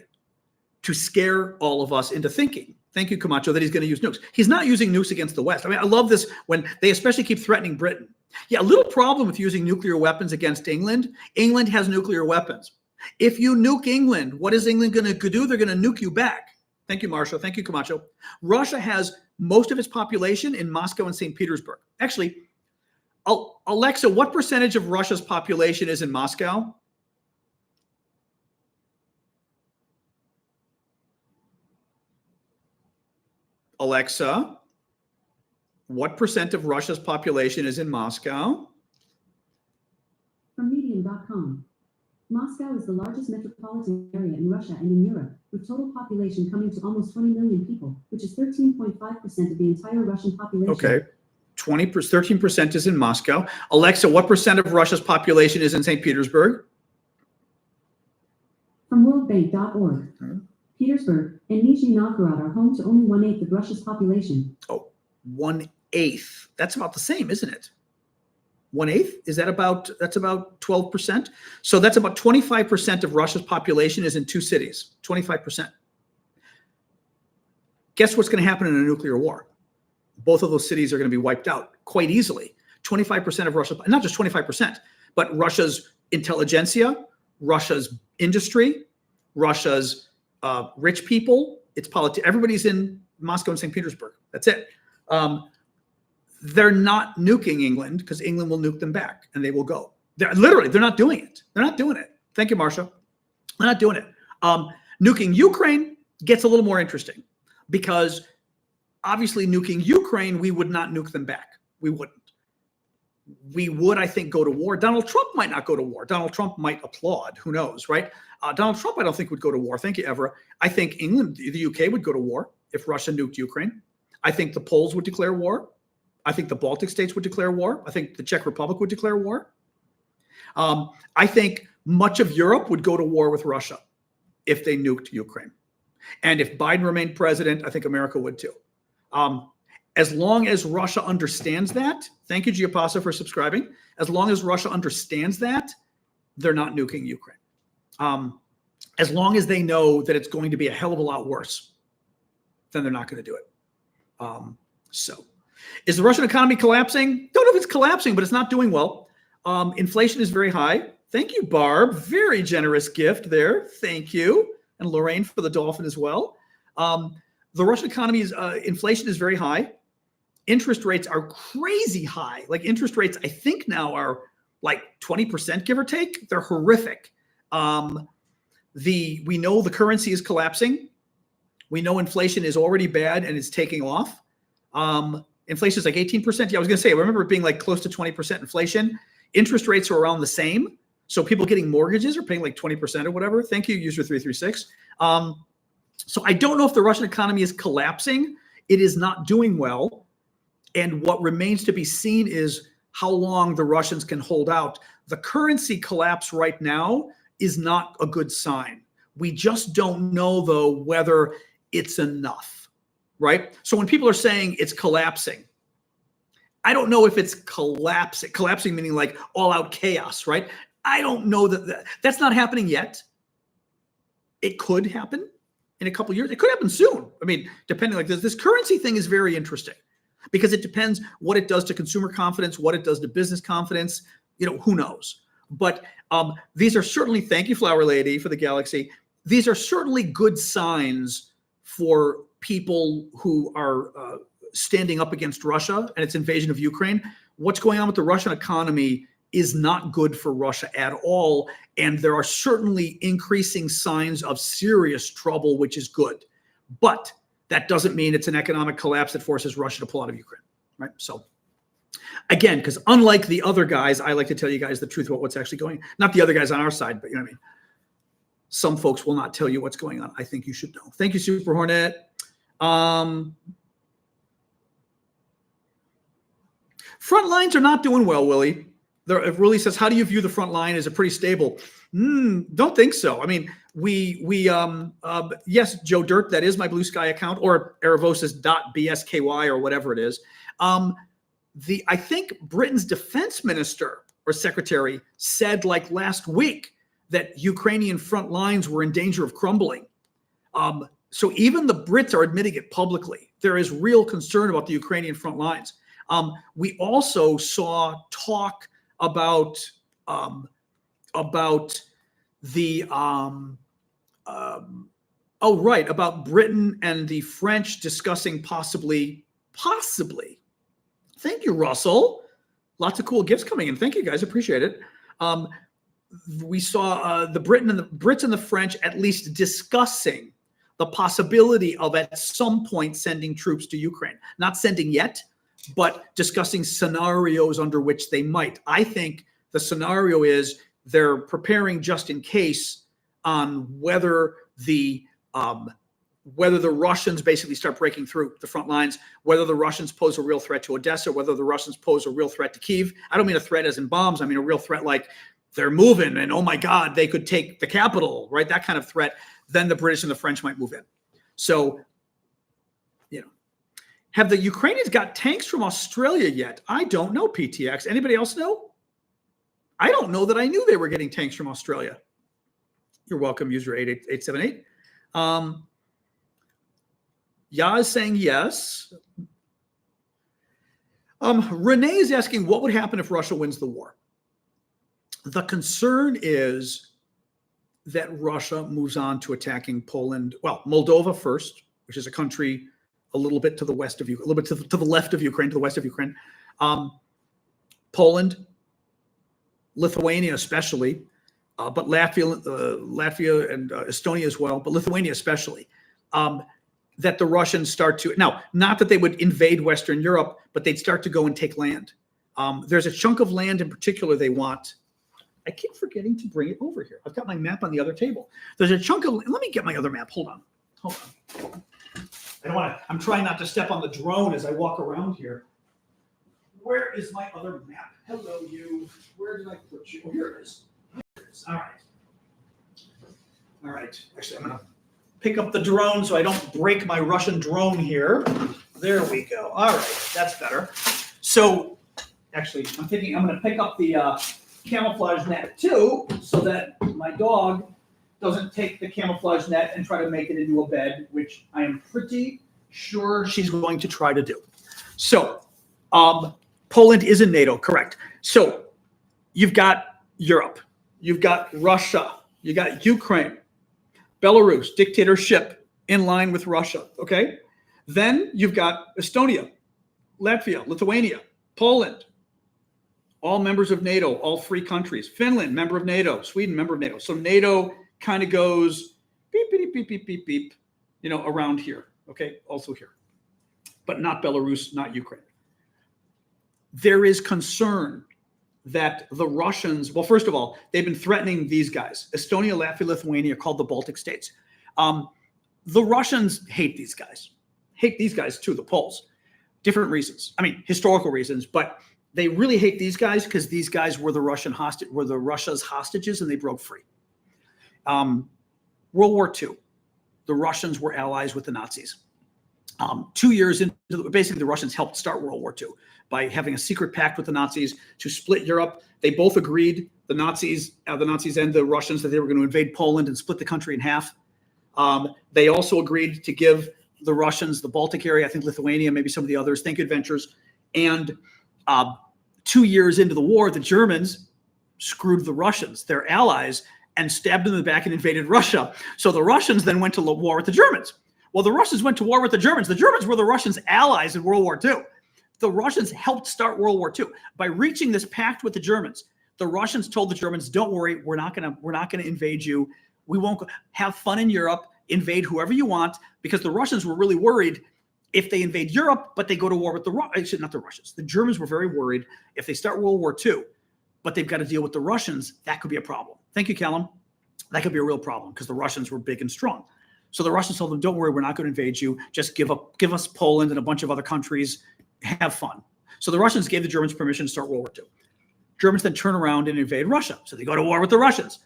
to scare all of us into thinking, thank you, Camacho, that he's going to use nukes. He's not using nukes against the West. I mean, I love this when they especially keep threatening Britain. Yeah, a little problem with using nuclear weapons against England. England has nuclear weapons. If you nuke England, what is England going to do? They're going to nuke you back. Thank you, Marshall. Thank you, Camacho. Russia has most of its population in Moscow and St. Petersburg. Actually, Alexa, what percentage of Russia's population is in Moscow? Alexa, what percent of Russia's population is in Moscow? From Medium.com. Moscow is the largest metropolitan area in Russia and in Europe, with total population coming to almost 20 million people, which is 13.5% of the entire Russian population. Okay, 13% is in Moscow. Alexa, what percent of Russia's population is in St. Petersburg? From worldbank.org. Petersburg and Nizhny Novgorod are home to only 1/8 of Russia's population. Oh, 1/8. That's about the same, isn't it? 1/8? Is that that's about 12%? So that's about 25% of Russia's population is in two cities, 25%. Guess what's going to happen in a nuclear war? Both of those cities are going to be wiped out quite easily. 25% of Russia, not just 25%, but Russia's intelligentsia, Russia's industry, Russia's rich people, its politics, everybody's in Moscow and St. Petersburg. That's it. They're not nuking England because England will nuke them back and they will go. They're not doing it. They're not doing it. Thank you, Marsha. They're not doing it. Nuking Ukraine gets a little more interesting because obviously nuking Ukraine, we would not nuke them back. We wouldn't. We would, I think, go to war. Donald Trump might not go to war. Donald Trump might applaud. Who knows, right? Donald Trump, I don't think, would go to war. Thank you, Evra. I think England, the UK would go to war if Russia nuked Ukraine. I think the Poles would declare war. I think the Baltic states would declare war. I think the Czech Republic would declare war. I think much of Europe would go to war with Russia if they nuked Ukraine. And if Biden remained president, I think America would too. As long as Russia understands that, thank you, Geopolitical, for subscribing. As long as Russia understands that, they're not nuking Ukraine. As long as they know that it's going to be a hell of a lot worse, then they're not going to do it. So, is the Russian economy collapsing? Don't know if it's collapsing, but it's not doing well. Inflation is very high. Thank you, Barb. Very generous gift there. Thank you. And Lorraine for the dolphin as well. The Russian economy's inflation is very high. Interest rates are crazy high. Like interest rates, I think now are like 20%, give or take. They're horrific. We know the currency is collapsing. We know inflation is already bad and it's taking off. Inflation is like 18%. Yeah, I was going to say, I remember it being like close to 20% inflation. Interest rates are around the same. So people getting mortgages are paying like 20% or whatever. Thank you, user 336. So I don't know if the Russian economy is collapsing. It is not doing well. And what remains to be seen is how long the Russians can hold out. The currency collapse right now is not a good sign. We just don't know, though, whether it's enough, right? So when people are saying it's collapsing, I don't know if it's collapsing meaning like all out chaos, right? I don't know that's not happening yet. It could happen in a couple of years. It could happen soon. I mean, depending, like this currency thing is very interesting because it depends what it does to consumer confidence, what it does to business confidence, who knows. But these are certainly, thank you, Flower Lady, for the galaxy. These are certainly good signs for people who are standing up against Russia and its invasion of Ukraine. What's going on with the Russian economy is not good for Russia at all. And there are certainly increasing signs of serious trouble, which is good. But that doesn't mean it's an economic collapse that forces Russia to pull out of Ukraine, right? So again, because unlike the other guys, I like to tell you guys the truth about what's actually going on. Not the other guys on our side, but you know what I mean? Some folks will not tell you what's going on. I think you should know. Thank you, Super Hornet. Front lines are not doing well, Willie. It really says, how do you view the front line? Is it pretty stable? Don't think so. I mean, yes, Joe Dirt, that is my Blue Sky account, or Aravosis.bsky or whatever it is. I think Britain's defense minister or secretary said like last week that Ukrainian front lines were in danger of crumbling. So even the Brits are admitting it publicly. There is real concern about the Ukrainian front lines. We also saw talk about the about Britain and the French discussing possibly. Thank you, Russell. Lots of cool gifts coming in. Thank you, guys. Appreciate it. We saw the Brits and the French at least discussing the possibility of at some point sending troops to Ukraine. Not sending yet, but discussing scenarios under which they might. I think the scenario is they're preparing just in case on whether the Russians basically start breaking through the front lines, whether the Russians pose a real threat to Odessa, whether the Russians pose a real threat to Kyiv. I don't mean a threat as in bombs. I mean a real threat like they're moving and, oh my God, they could take the capital, right? That kind of threat. Then the British and the French might move in. So, have the Ukrainians got tanks from Australia yet? I don't know, PTX. Anybody else know? I don't know that I knew they were getting tanks from Australia. You're welcome, user 88878. Ya is saying yes. Renee is asking, what would happen if Russia wins the war? The concern is that Russia moves on to attacking Poland. Well, Moldova first, which is a country a little bit to the west of Ukraine, a little bit to the left of Ukraine, to the west of Ukraine. Poland, Lithuania especially, but Latvia and Estonia as well, but Lithuania especially, that the Russians start to, now, not that they would invade Western Europe, but they'd start to go and take land. There's a chunk of land in particular they want. I keep forgetting to bring it over here. I've got my map on the other table. There's a chunk of, let me get my other map. Hold on. I don't want to, I'm trying not to step on the drone as I walk around here. Where is my other map? Hello, you. Where did I put you? Oh, here it is. Here it is. All right. All right. Actually, I'm going to pick up the drone so I don't break my Russian drone here. There we go. All right. That's better. So, actually, I'm thinking I'm going to pick up the camouflage net too, so that my dog doesn't take the camouflage net and try to make it into a bed, which I am pretty sure she's going to try to do. So, Poland is in NATO, correct. So you've got Europe, you've got Russia, you got Ukraine, Belarus, dictatorship in line with Russia, okay? Then you've got Estonia, Latvia, Lithuania, Poland, all members of NATO, all three countries. Finland, member of NATO. Sweden, member of NATO. So NATO kind of goes beep, beep, beep, beep, beep, beep, you know, around here, okay? Also here, but not Belarus, not Ukraine. There is concern that the Russians, well, first of all, they've been threatening these guys. Estonia, Latvia, Lithuania, called the Baltic states. The Russians hate these guys too, the Poles. Different reasons. I mean, historical reasons, but they really hate these guys because these guys were the Russia's hostages, and they broke free. World War II, the Russians were allies with the Nazis. 2 years into, basically, the Russians helped start World War II by having a secret pact with the Nazis to split Europe. They both agreed, the Nazis and the Russians, that they were going to invade Poland and split the country in half. They also agreed to give the Russians the Baltic area, I think Lithuania, maybe some of the others, think adventures. And 2 years into the war, the Germans screwed the Russians, their allies, and stabbed them in the back and invaded Russia. So the Russians then went to war with the Germans. Well, the Russians went to war with the Germans. The Germans were the Russians' allies in World War II. The Russians helped start World War II by reaching this pact with the Germans. The Russians told the Germans, "Don't worry, we're not gonna invade you. We won't have fun in Europe. Invade whoever you want," because the Russians were really worried if they invade Europe, but they go to war with not the Russians. The Germans were very worried if they start World War II, but they've got to deal with the Russians. That could be a problem. Thank you, Callum. That could be a real problem because the Russians were big and strong. So the Russians told them, "Don't worry, we're not going to invade you. Just give us Poland and a bunch of other countries. Have fun." So the Russians gave the Germans permission to start World War II. Germans then turn around and invade Russia. So they go to war with the Russians.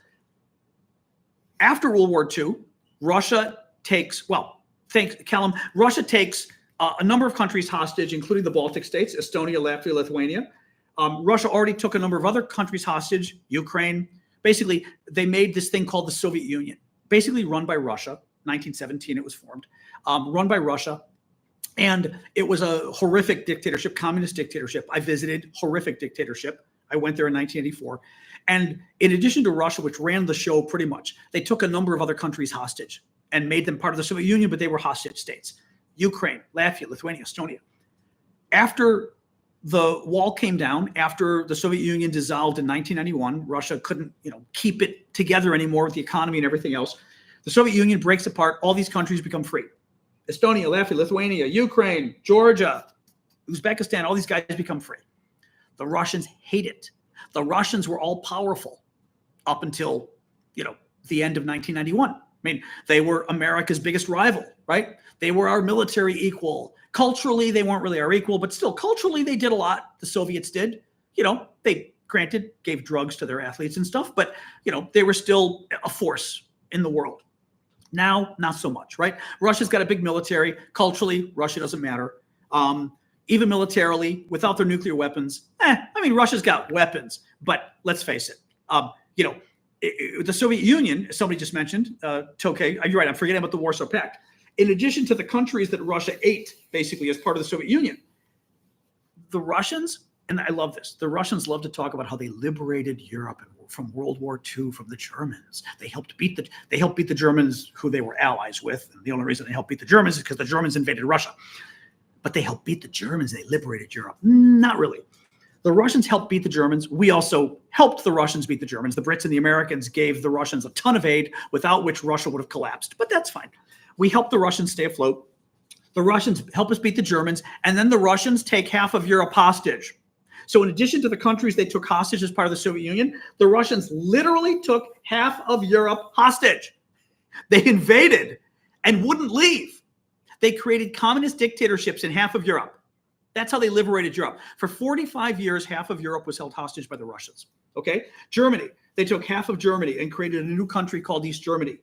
After World War II, Russia takes, well, thanks, Callum, Russia takes a number of countries hostage, including the Baltic states, Estonia, Latvia, Lithuania. Russia already took a number of other countries hostage, Ukraine. Basically, they made this thing called the Soviet Union, basically run by Russia. 1917 it was formed, run by Russia. And it was a horrific dictatorship, communist dictatorship. I visited, horrific dictatorship. I went there in 1984. And in addition to Russia, which ran the show pretty much, they took a number of other countries hostage and made them part of the Soviet Union, but they were hostage states. Ukraine, Latvia, Lithuania, Estonia. After the wall came down, after the Soviet Union dissolved in 1991, Russia couldn't, keep it together anymore with the economy and everything else. The Soviet Union breaks apart. All these countries become free. Estonia, Latvia, Lithuania, Ukraine, Georgia, Uzbekistan, all these guys become free. The Russians hate it. The Russians were all powerful up until, the end of 1991. I mean, they were America's biggest rival, right? They were our military equal. Culturally, they weren't really our equal, but still, culturally, they did a lot. The Soviets did. They, granted, gave drugs to their athletes and stuff, but, they were still a force in the world. Now, not so much, right? Russia's got a big military. Culturally, Russia doesn't matter. Even militarily, without their nuclear weapons, Russia's got weapons, but let's face it. The Soviet Union, somebody just mentioned, Tokay, you're right, I'm forgetting about the Warsaw Pact. In addition to the countries that Russia ate, basically, as part of the Soviet Union, the Russians, and I love this, the Russians love to talk about how they liberated Europe from World War II from the Germans. They helped beat the Germans, who they were allies with. And the only reason they helped beat the Germans is because the Germans invaded Russia. But they helped beat the Germans. They liberated Europe. Not really. The Russians helped beat the Germans. We also helped the Russians beat the Germans. The Brits and the Americans gave the Russians a ton of aid, without which Russia would have collapsed. But that's fine. We helped the Russians stay afloat. The Russians help us beat the Germans, and then the Russians take half of Europe hostage. So in addition to the countries they took hostage as part of the Soviet Union, the Russians literally took half of Europe hostage. They invaded and wouldn't leave. They created communist dictatorships in half of Europe. That's how they liberated Europe. For 45 years, half of Europe was held hostage by the Russians. Okay? Germany, they took half of Germany and created a new country called East Germany.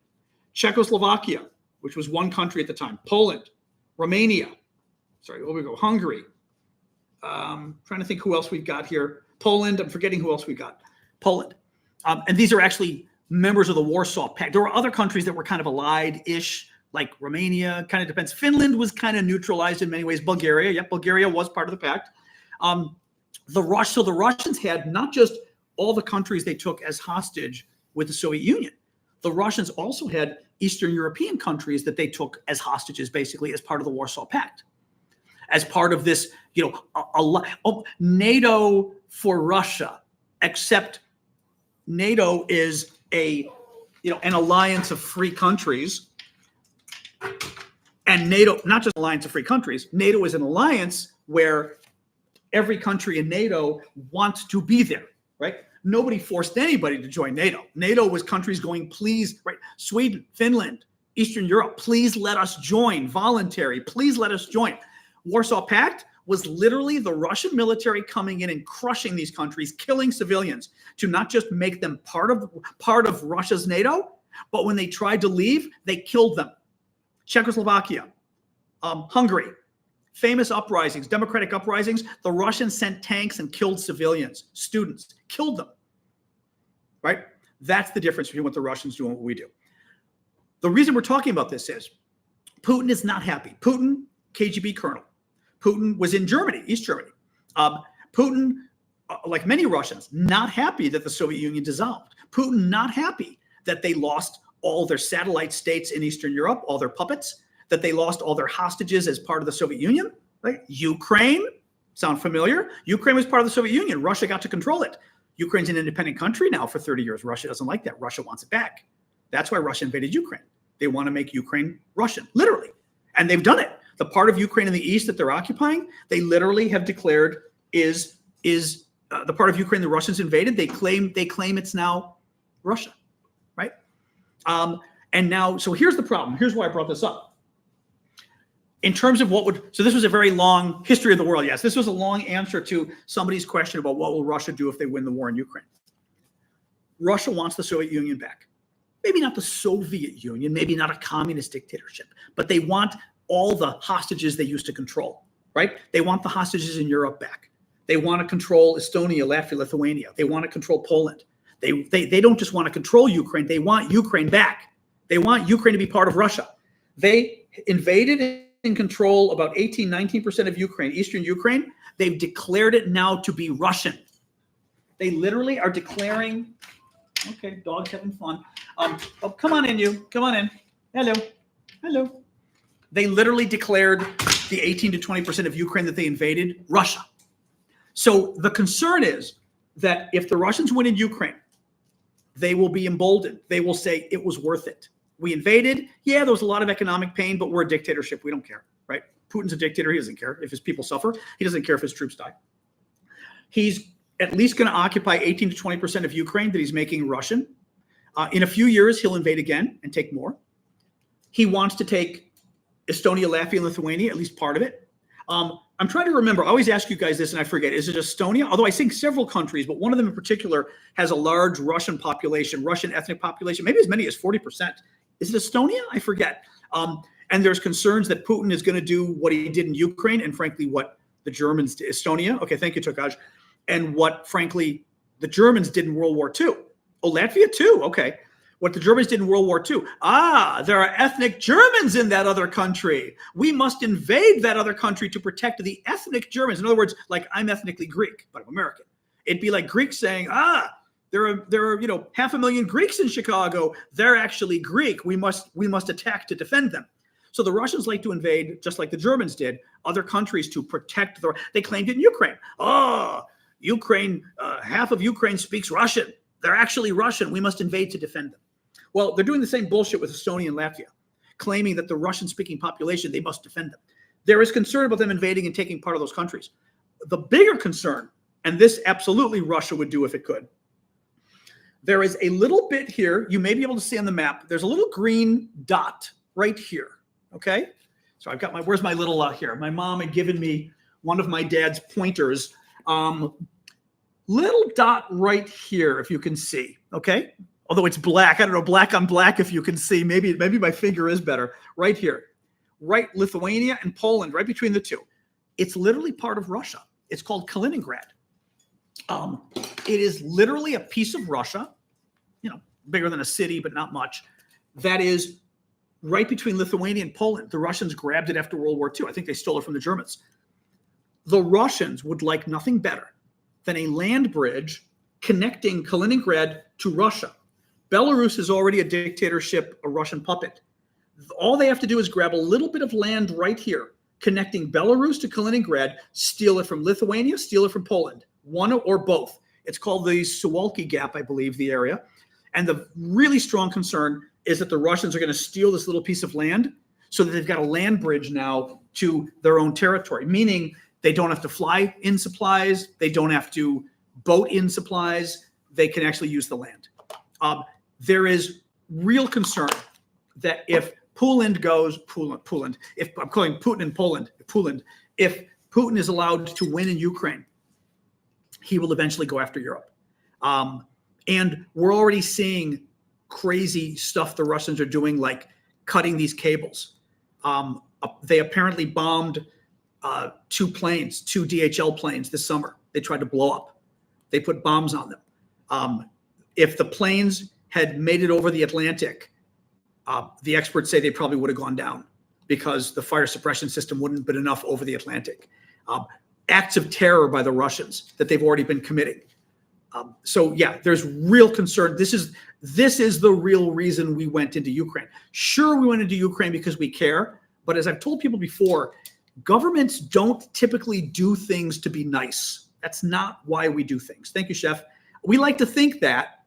Czechoslovakia, which was one country at the time. Poland, Romania, where we go? Hungary. Trying to think who else we've got here. Poland, I'm forgetting who else we got. Poland. And these are actually members of the Warsaw Pact. There were other countries that were kind of allied-ish, like Romania, kind of depends. Finland was kind of neutralized in many ways. Bulgaria, yep, Bulgaria was part of the pact. So the Russians had not just all the countries they took as hostage with the Soviet Union. The Russians also had Eastern European countries that they took as hostages, basically, as part of the Warsaw Pact. As part of this, NATO for Russia, except NATO is an alliance of free countries. And NATO, not just an alliance of free countries, NATO is an alliance where every country in NATO wants to be there, right? Nobody forced anybody to join NATO. NATO was countries going, please, right? Sweden, Finland, Eastern Europe, please let us join, voluntary, please let us join. Warsaw Pact was literally the Russian military coming in and crushing these countries, killing civilians, to not just make them part of Russia's NATO, but when they tried to leave, they killed them. Czechoslovakia, Hungary, famous uprisings, democratic uprisings. The Russians sent tanks and killed civilians, students, killed them, right? That's the difference between what the Russians do and what we do. The reason we're talking about this is Putin is not happy. Putin, KGB colonel. Putin was in Germany, East Germany. Putin, like many Russians, not happy that the Soviet Union dissolved. Putin not happy that they lost all their satellite states in Eastern Europe, all their puppets, that they lost all their hostages as part of the Soviet Union, right? Ukraine, sound familiar? Ukraine was part of the Soviet Union. Russia got to control it. Ukraine's an independent country now for 30 years. Russia doesn't like that. Russia wants it back. That's why Russia invaded Ukraine. They want to make Ukraine Russian, literally. And they've done it. The part of Ukraine in the east that they're occupying, they literally have declared is the part of Ukraine the Russians invaded. They claim it's now Russia, right? And now, so here's the problem. Here's why I brought this up. In terms of so this was a very long history of the world. Yes, this was a long answer to somebody's question about what will Russia do if they win the war in Ukraine. Russia wants the Soviet Union back. Maybe not the Soviet Union, maybe not a communist dictatorship, but they want all the hostages they used to control, right? They want the hostages in Europe back. They want to control Estonia, Latvia, Lithuania. They want to control Poland. They don't just want to control Ukraine. They want Ukraine back. They want Ukraine to be part of Russia. They invaded and control about 19% of Ukraine, Eastern Ukraine. They've declared it now to be Russian. They literally are declaring, okay, dog's having fun. Oh, come on in, you. Come on in. Hello. Hello. They literally declared the 18 to 20% of Ukraine that they invaded Russia. So the concern is that if the Russians win in Ukraine, they will be emboldened. They will say it was worth it. We invaded. Yeah, there was a lot of economic pain, but we're a dictatorship. We don't care, right? Putin's a dictator. He doesn't care if his people suffer. He doesn't care if his troops die. He's at least going to occupy 18 to 20% of Ukraine that he's making Russian. In a few years, he'll invade again and take more. He wants to take Estonia, Latvia, and Lithuania, at least part of it. I'm trying to remember. I always ask you guys this, and I forget. Is it Estonia? Although I think several countries, but one of them in particular has a large Russian population, Russian ethnic population, maybe as many as 40%. Is it Estonia? I forget. And there's concerns that Putin is going to do what he did in Ukraine, and frankly, what the Germans did. Estonia. Okay, thank you, Tokaj. And what, frankly, the Germans did in World War II. Oh, Latvia too. Okay. What the Germans did in World War II. There are ethnic Germans in that other country. We must invade that other country to protect the ethnic Germans. In other words, like I'm ethnically Greek, but I'm American. It'd be like Greeks saying, there are 500,000 Greeks in Chicago. They're actually Greek. We must attack to defend them. So the Russians like to invade, just like the Germans did, other countries to protect they claimed it in Ukraine. Ukraine, half of Ukraine speaks Russian. They're actually Russian. We must invade to defend them. Well, they're doing the same bullshit with Estonia and Latvia, claiming that the Russian-speaking population, they must defend them. There is concern about them invading and taking part of those countries. The bigger concern, and this absolutely Russia would do if it could, there is a little bit here, you may be able to see on the map, there's a little green dot right here, okay? So I've got where's my little here? My mom had given me one of my dad's pointers. Little dot right here, if you can see, okay? Although it's black, I don't know, black on black if you can see. Maybe my finger is better. Right here, right, Lithuania and Poland, right between the two. It's literally part of Russia. It's called Kaliningrad. It is literally a piece of Russia, bigger than a city, but not much. That is right between Lithuania and Poland. The Russians grabbed it after World War II. I think they stole it from the Germans. The Russians would like nothing better than a land bridge connecting Kaliningrad to Russia. Belarus is already a dictatorship, a Russian puppet. All they have to do is grab a little bit of land right here, connecting Belarus to Kaliningrad, steal it from Lithuania, steal it from Poland, one or both. It's called the Suwalki Gap, I believe, the area. And the really strong concern is that the Russians are going to steal this little piece of land so that they've got a land bridge now to their own territory, meaning they don't have to fly in supplies. They don't have to boat in supplies. They can actually use the land. There is real concern that if Poland goes, if I'm calling Putin in Poland, if Putin is allowed to win in Ukraine, he will eventually go after Europe. And we're already seeing crazy stuff the Russians are doing, like cutting these cables. They apparently bombed two DHL planes this summer. They tried to blow up. They put bombs on them. If the planes had made it over the Atlantic, the experts say they probably would have gone down because the fire suppression system wouldn't have been enough over the Atlantic. Acts of terror by the Russians that they've already been committing. So yeah, there's real concern. This is the real reason we went into Ukraine. Sure, we went into Ukraine because we care, but as I've told people before, governments don't typically do things to be nice. That's not why we do things. Thank you, Chef. We like to think that,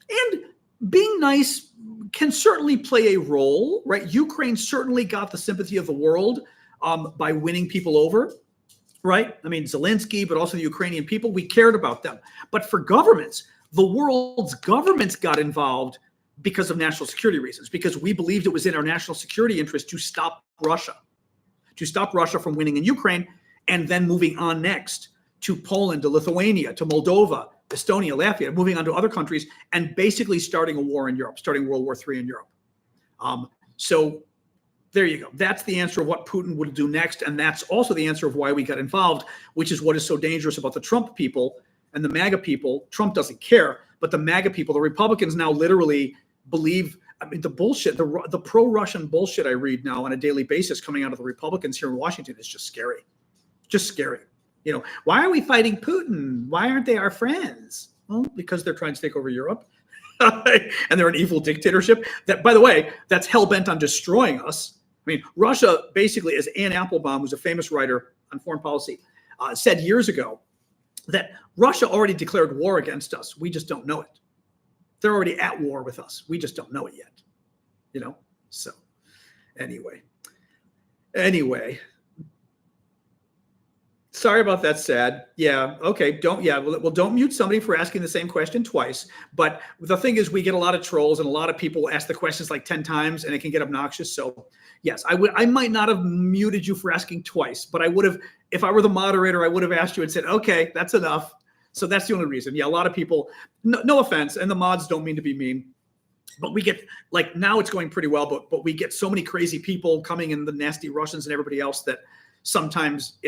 and being nice can certainly play a role, right? Ukraine certainly got the sympathy of the world by winning people over. Right? I mean, Zelensky, but also the Ukrainian people, we cared about them. But for governments, the world's governments got involved because of national security reasons, because we believed it was in our national security interest to stop Russia from winning in Ukraine, and then moving on next to Poland, to Lithuania, to Moldova, Estonia, Latvia, moving on to other countries, and basically starting a war in Europe, starting World War III in Europe. So there you go. That's the answer of what Putin would do next. And that's also the answer of why we got involved, which is what is so dangerous about the Trump people and the MAGA people. Trump doesn't care, but the MAGA people, the Republicans now literally believe, I mean, the bullshit, the pro-Russian bullshit I read now on a daily basis coming out of the Republicans here in Washington is just scary. Just scary. Why are we fighting Putin? Why aren't they our friends? Well, because they're trying to take over Europe. And they're an evil dictatorship that, by the way, that's hell-bent on destroying us. I mean, Russia basically, as Anne Applebaum, who's a famous writer on foreign policy, said years ago, that Russia already declared war against us. We just don't know it. They're already at war with us. We just don't know it yet. So anyway. Sorry about that, Sad. Yeah, okay, don't mute somebody for asking the same question twice. But the thing is, we get a lot of trolls and a lot of people ask the questions like 10 times and it can get obnoxious. So yes, I might not have muted you for asking twice, but I would have, if I were the moderator, I would have asked you and said, okay, that's enough. So that's the only reason. Yeah, a lot of people, no offense, and the mods don't mean to be mean, but we get, like, now it's going pretty well, but we get so many crazy people coming in, the nasty Russians and everybody else, that sometimes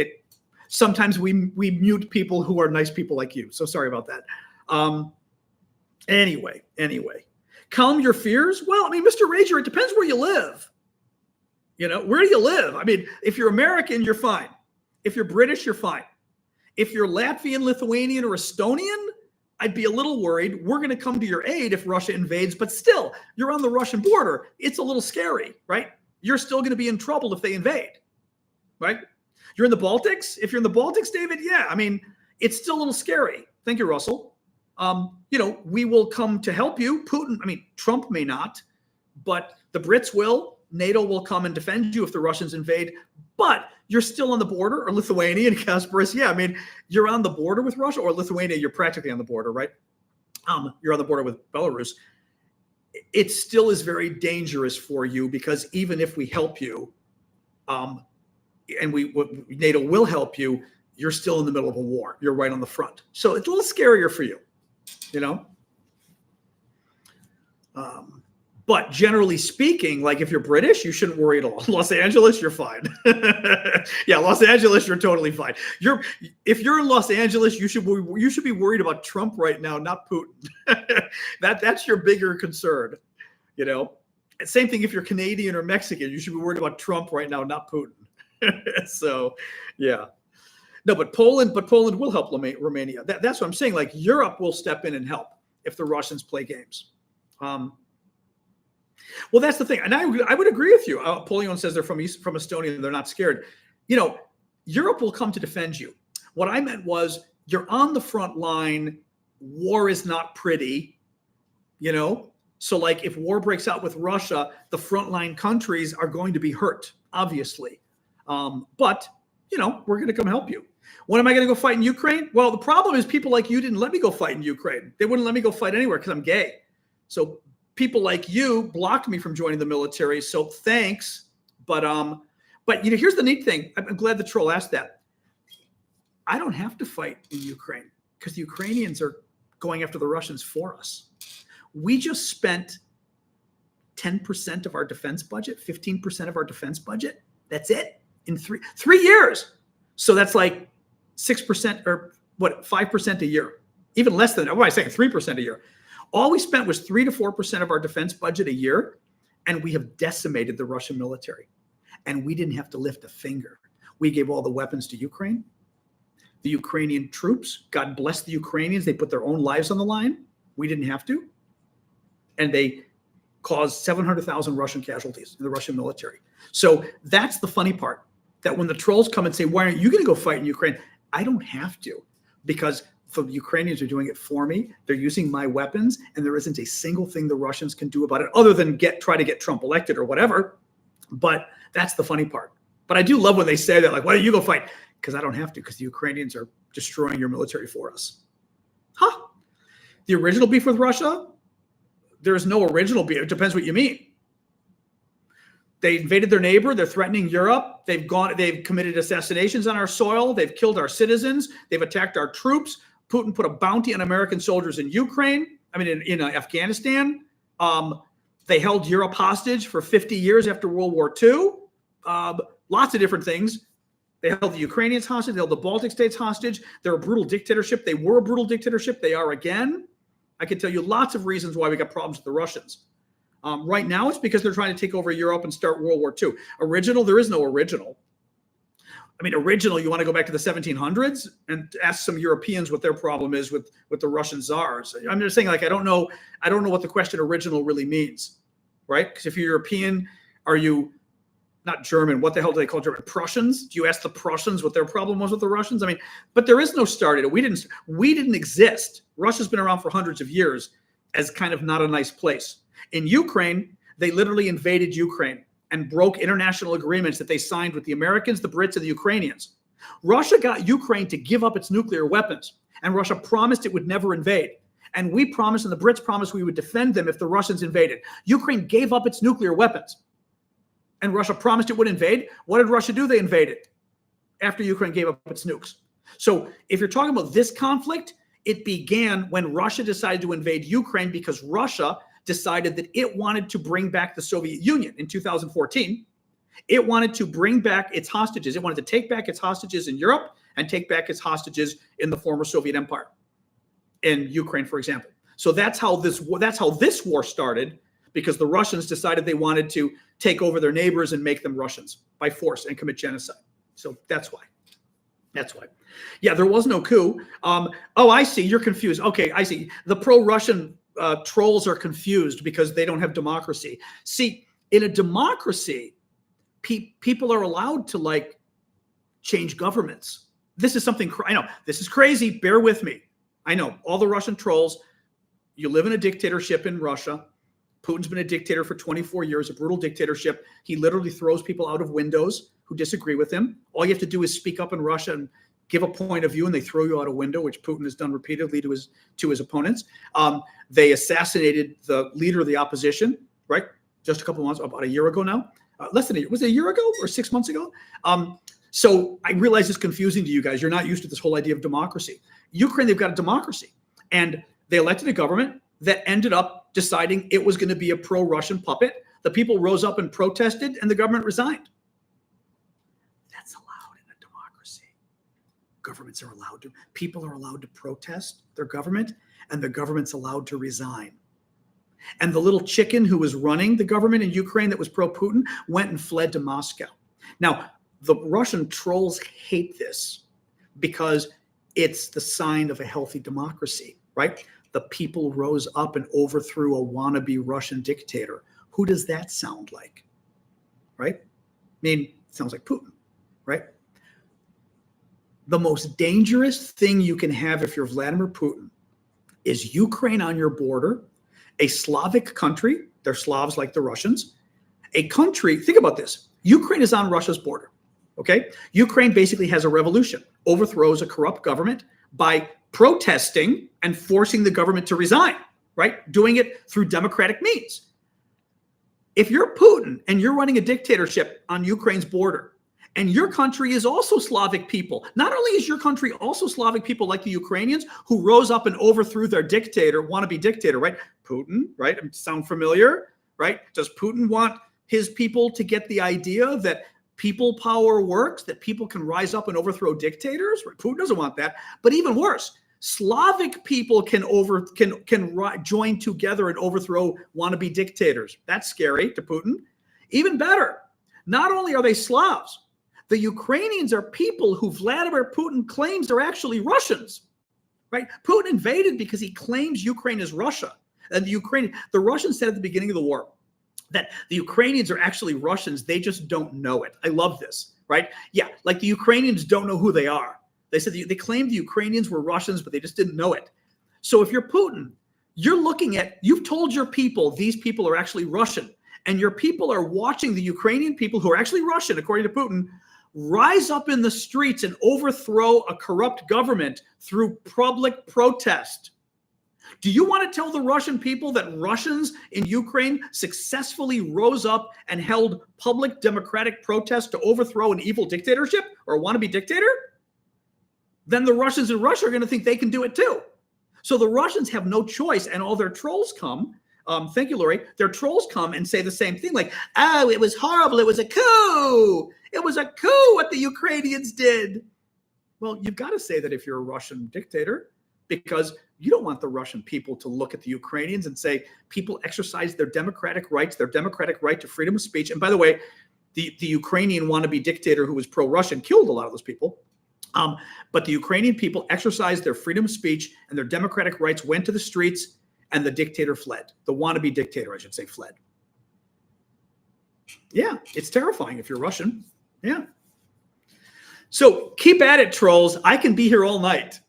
we mute people who are nice people like you. So sorry about that. Anyway, calm your fears. Well, I mean, Mr. Rager, it depends where you live. Where do you live? I mean, if you're American, you're fine. If you're British, you're fine. If you're Latvian, Lithuanian, or Estonian, I'd be a little worried. We're going to come to your aid if Russia invades, but still, you're on the Russian border. It's a little scary, right? You're still going to be in trouble if they invade, right? You're in the Baltics? If you're in the Baltics, David, yeah. I mean, it's still a little scary. Thank you, Russell. We will come to help you. Trump may not, but the Brits will. NATO will come and defend you if the Russians invade, but you're still on the border, or Lithuania and Kasparis. Yeah, you're on the border with Russia, or Lithuania, you're practically on the border, right? You're on the border with Belarus. It still is very dangerous for you, because even if we help you, and NATO will help you, you're still in the middle of a war. You're right on the front. So it's a little scarier for you, But generally speaking, like if you're British, you shouldn't worry at all. Los Angeles, you're fine. Yeah, Los Angeles, you're totally fine. If you're in Los Angeles, you should be worried about Trump right now, not Putin. That's your bigger concern, Same thing if you're Canadian or Mexican, you should be worried about Trump right now, not Putin. So, yeah. No, but Poland will help Romania. That's what I'm saying. Like Europe will step in and help if the Russians play games. Well, that's the thing. And I would agree with you. Polion says they're from Estonia. They're not scared. Europe will come to defend you. What I meant was you're on the front line. War is not pretty, So like if war breaks out with Russia, the frontline countries are going to be hurt, obviously. But we're going to come help you. When am I going to go fight in Ukraine? Well, the problem is people like you didn't let me go fight in Ukraine. They wouldn't let me go fight anywhere because I'm gay. So people like you blocked me from joining the military. So thanks. But here's the neat thing. I'm glad the troll asked that. I don't have to fight in Ukraine because the Ukrainians are going after the Russians for us. We just spent 10% of our defense budget, 15% of our defense budget. That's it in three years. So that's like 6% or 5% a year, even less than that. What am I saying? 3% a year. All we spent was 3 to 4% of our defense budget a year, and we have decimated the Russian military. And we didn't have to lift a finger. We gave all the weapons to Ukraine. The Ukrainian troops, God bless the Ukrainians, they put their own lives on the line. We didn't have to. And they caused 700,000 Russian casualties in the Russian military. So that's the funny part, that when the trolls come and say, why aren't you going to go fight in Ukraine? I don't have to, because the Ukrainians are doing it for me. They're using my weapons, and there isn't a single thing the Russians can do about it other than try to get Trump elected or whatever. But that's the funny part. But I do love when they say that, like, why don't you go fight? Because I don't have to, because the Ukrainians are destroying your military for us. Huh? The original beef with Russia? There's no original beef. It depends what you mean. They invaded their neighbor. They're threatening Europe. They've committed assassinations on our soil. They've killed our citizens. They've attacked our troops. Putin put a bounty on American soldiers in Ukraine. In Afghanistan. They held Europe hostage for 50 years after World War II. Lots of different things. They held the Ukrainians hostage. They held the Baltic states hostage. They're a brutal dictatorship. They were a brutal dictatorship. They are again. I can tell you lots of reasons why we got problems with the Russians. Right now, it's because they're trying to take over Europe and start World War II. Original, there is no original. Original, you want to go back to the 1700s and ask some Europeans what their problem is with the Russian czars. I'm just saying, like, I don't know what the question original really means, right? Because if you're European, are you not German? What the hell do they call German? Prussians? Do you ask the Prussians what their problem was with the Russians? But there is no started. We didn't exist. Russia's been around for hundreds of years as kind of not a nice place. In Ukraine, they literally invaded Ukraine and broke international agreements that they signed with the Americans, the Brits, and the Ukrainians. Russia got Ukraine to give up its nuclear weapons, and Russia promised it would never invade. And we promised, and the Brits promised we would defend them if the Russians invaded. Ukraine gave up its nuclear weapons, and Russia promised it would invade. What did Russia do? They invaded after Ukraine gave up its nukes. So if you're talking about this conflict, it began when Russia decided to invade Ukraine because Russia decided that it wanted to bring back the Soviet Union in 2014. It wanted to bring back its hostages. It wanted to take back its hostages in Europe and take back its hostages in the former Soviet Empire, in Ukraine, for example. So that's how this war started, because the Russians decided they wanted to take over their neighbors and make them Russians by force and commit genocide. So that's why. Yeah, there was no coup. Oh, I see. You're confused. Okay, I see. The pro-Russian trolls are confused because they don't have democracy. See, in a democracy, people are allowed to change governments. this is something, I know, this is crazy. Bear with me. I know, all the Russian trolls, you live in a dictatorship in Russia. Putin's been a dictator for 24 years, a brutal dictatorship. He literally throws people out of windows who disagree with him. All you have to do is speak up in Russia and give a point of view, and they throw you out a window, which Putin has done repeatedly to his opponents. They assassinated the leader of the opposition, right? Just a couple of months, about a year ago now. Less than a year. Was it a year ago or 6 months ago? So I realize it's confusing to you guys. You're not used to this whole idea of democracy. Ukraine, they've got a democracy. And they elected a government that ended up deciding it was going to be a pro-Russian puppet. The people rose up and protested, and the government resigned. That's allowed in a democracy. Governments are allowed to, people are allowed to protest their government, and the government's allowed to resign. And the little chicken who was running the government in Ukraine that was pro-Putin went and fled to Moscow. Now, the Russian trolls hate this because it's the sign of a healthy democracy, right? The people rose up and overthrew a wannabe Russian dictator. Who does that sound like, right? I mean, it sounds like Putin, right? The most dangerous thing you can have if you're Vladimir Putin is Ukraine on your border, a Slavic country, they're Slavs like the Russians, a country, think about this, Ukraine is on Russia's border, okay? Ukraine basically has a revolution, overthrows a corrupt government by protesting and forcing the government to resign, right? Doing it through democratic means. If you're Putin and you're running a dictatorship on Ukraine's border, and your country is also Slavic people, not only is your country also Slavic people like the Ukrainians who rose up and overthrew their dictator, wannabe dictator, right? Putin, right? Sound familiar, right? Does Putin want his people to get the idea that people power works, that people can rise up and overthrow dictators? Right? Putin doesn't want that. But even worse, Slavic people can join together and overthrow wannabe dictators. That's scary to Putin. Even better, not only are they Slavs, the Ukrainians are people who Vladimir Putin claims are actually Russians, right? Putin invaded because he claims Ukraine is Russia. And the Russians said at the beginning of the war that the Ukrainians are actually Russians. They just don't know it. I love this, right? Yeah, like the Ukrainians don't know who they are. They said they claimed the Ukrainians were Russians, but they just didn't know it. So if you're Putin, you've told your people these people are actually Russian, and your people are watching the Ukrainian people who are actually Russian, according to Putin, rise up in the streets and overthrow a corrupt government through public protest. Do you want to tell the Russian people that Russians in Ukraine successfully rose up and held public democratic protest to overthrow an evil dictatorship or a wannabe dictator? Then the Russians in Russia are going to think they can do it too. So the Russians have no choice, and all their trolls come. Thank you, Lori. Their trolls come and say the same thing, like, oh, it was horrible. It was a coup. It was a coup what the Ukrainians did. Well, you've got to say that if you're a Russian dictator, because you don't want the Russian people to look at the Ukrainians and say people exercise their democratic rights, their democratic right to freedom of speech. And by the way, the Ukrainian wannabe dictator who was pro-Russian killed a lot of those people. But the Ukrainian people exercised their freedom of speech and their democratic rights, went to the streets, and the dictator fled. The wannabe dictator, I should say, fled. Yeah, it's terrifying if you're Russian. Yeah. So keep at it, trolls. I can be here all night.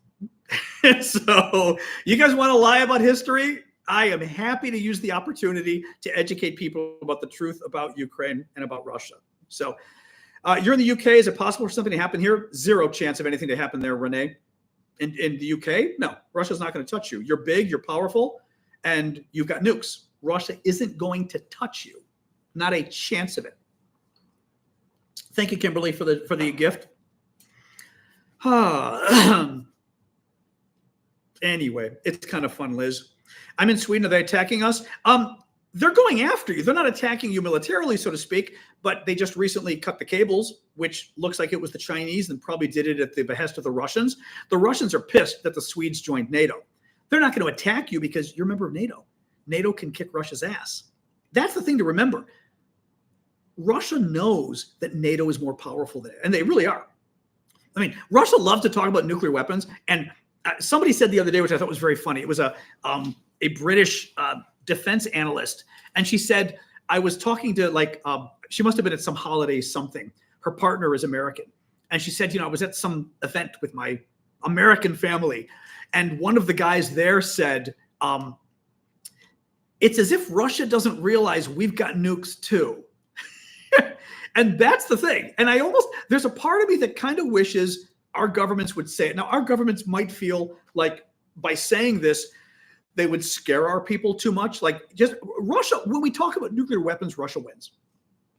So you guys want to lie about history? I am happy to use the opportunity to educate people about the truth about Ukraine and about Russia. So you're in the UK. Is it possible for something to happen here? Zero chance of anything to happen there, Renee. In the UK, no. Russia's not going to touch you. You're big, you're powerful, and you've got nukes. Russia isn't going to touch you. Not a chance of it. Thank you, Kimberly, for the gift. Anyway, it's kind of fun, Liz. I'm in Sweden. Are they attacking us? They're going after you. They're not attacking you militarily, so to speak, but they just recently cut the cables, which looks like it was the Chinese and probably did it at the behest of the Russians. The Russians are pissed that the Swedes joined NATO. They're not going to attack you because you're a member of NATO. NATO can kick Russia's ass. That's the thing to remember. Russia knows that NATO is more powerful than it, and they really are. I mean, Russia loves to talk about nuclear weapons, and somebody said the other day, which I thought was very funny. It was a British defense analyst, and she said, I was talking to she must have been at some holiday something. Her partner is American, And she said, I was at some event with my American family, and one of the guys there said, it's as if Russia doesn't realize we've got nukes too. And that's the thing. And there's a part of me that kind of wishes our governments would say it. Now, our governments might feel like by saying this, they would scare our people too much. Like, just Russia, when we talk about nuclear weapons, Russia wins,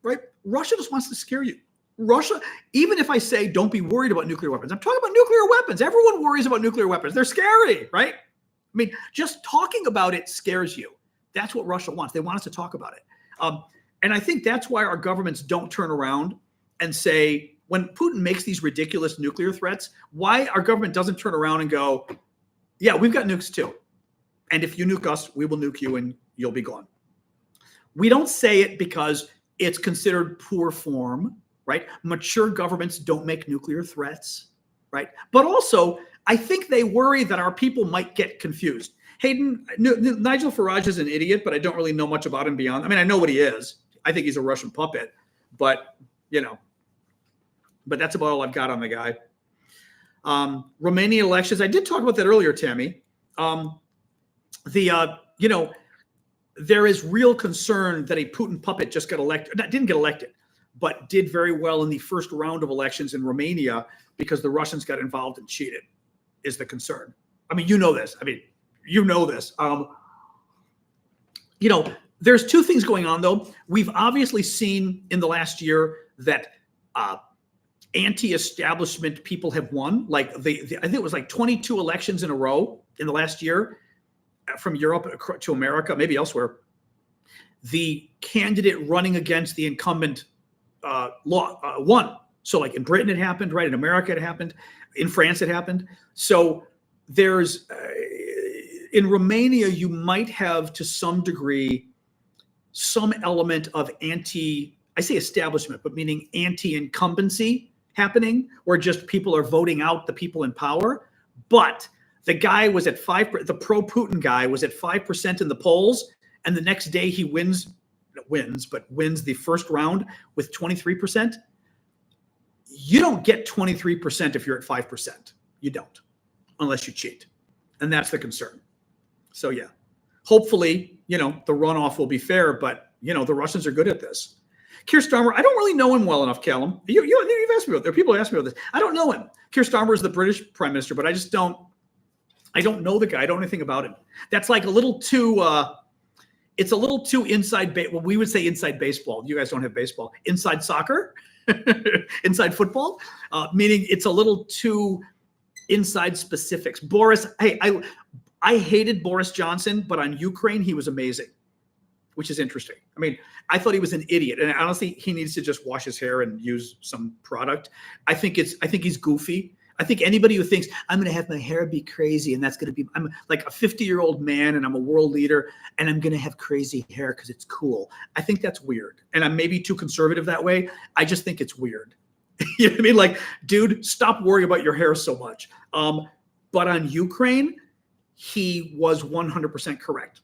right? Russia just wants to scare you. Russia, even if I say don't be worried about nuclear weapons, I'm talking about nuclear weapons. Everyone worries about nuclear weapons. They're scary, right? I mean, just talking about it scares you. That's what Russia wants. They want us to talk about it. And I think that's why our governments don't turn around and say, when Putin makes these ridiculous nuclear threats, why our government doesn't turn around and go, yeah, we've got nukes too. And if you nuke us, we will nuke you and you'll be gone. We don't say it because it's considered poor form, right? Mature governments don't make nuclear threats, right? But also, I think they worry that our people might get confused. Hayden, Nigel Farage is an idiot, but I don't really know much about him beyond. I mean, I know what he is. I think he's a Russian puppet, but but that's about all I've got on the guy. Romanian elections. I did talk about that earlier, Tammy. There is real concern that a Putin puppet just didn't get elected, but did very well in the first round of elections in Romania because the Russians got involved and cheated, is the concern. I mean, this. There's two things going on, though. We've obviously seen in the last year that anti-establishment people have won. Like I think it was like 22 elections in a row in the last year, from Europe to America, maybe elsewhere. The candidate running against the incumbent won. So like in Britain it happened, right? In America it happened. In France it happened. So there's in Romania you might have to some degree some element of I say establishment, but meaning anti-incumbency happening, where just people are voting out the people in power. But the guy was at 5%, the pro-Putin guy was at 5% in the polls, and the next day he wins the first round with 23%. You don't get 23% if you're at 5%. You don't, unless you cheat. And that's the concern. So yeah, hopefully, the runoff will be fair, but the Russians are good at this. Keir Starmer, I don't really know him well enough, Callum. You've asked me about there. People ask me about this. I don't know him. Keir Starmer is the British prime minister, but I don't know the guy. I don't know anything about him. That's like a little too, it's a little too inside, we would say inside baseball. You guys don't have baseball. Inside soccer, inside football, meaning it's a little too inside specifics. Boris, hey, I hated Boris Johnson, but on Ukraine, he was amazing, which is interesting. I mean, I thought he was an idiot. And honestly, he needs to just wash his hair and use some product. I think he's goofy. I think anybody who thinks I'm going to have my hair be crazy and that's going to be, I'm like a 50-year-old man and I'm a world leader and I'm going to have crazy hair because it's cool. I think that's weird. And I'm maybe too conservative that way. I just think it's weird. You know what I mean? Like, dude, stop worrying about your hair so much. But on Ukraine, he was 100% correct.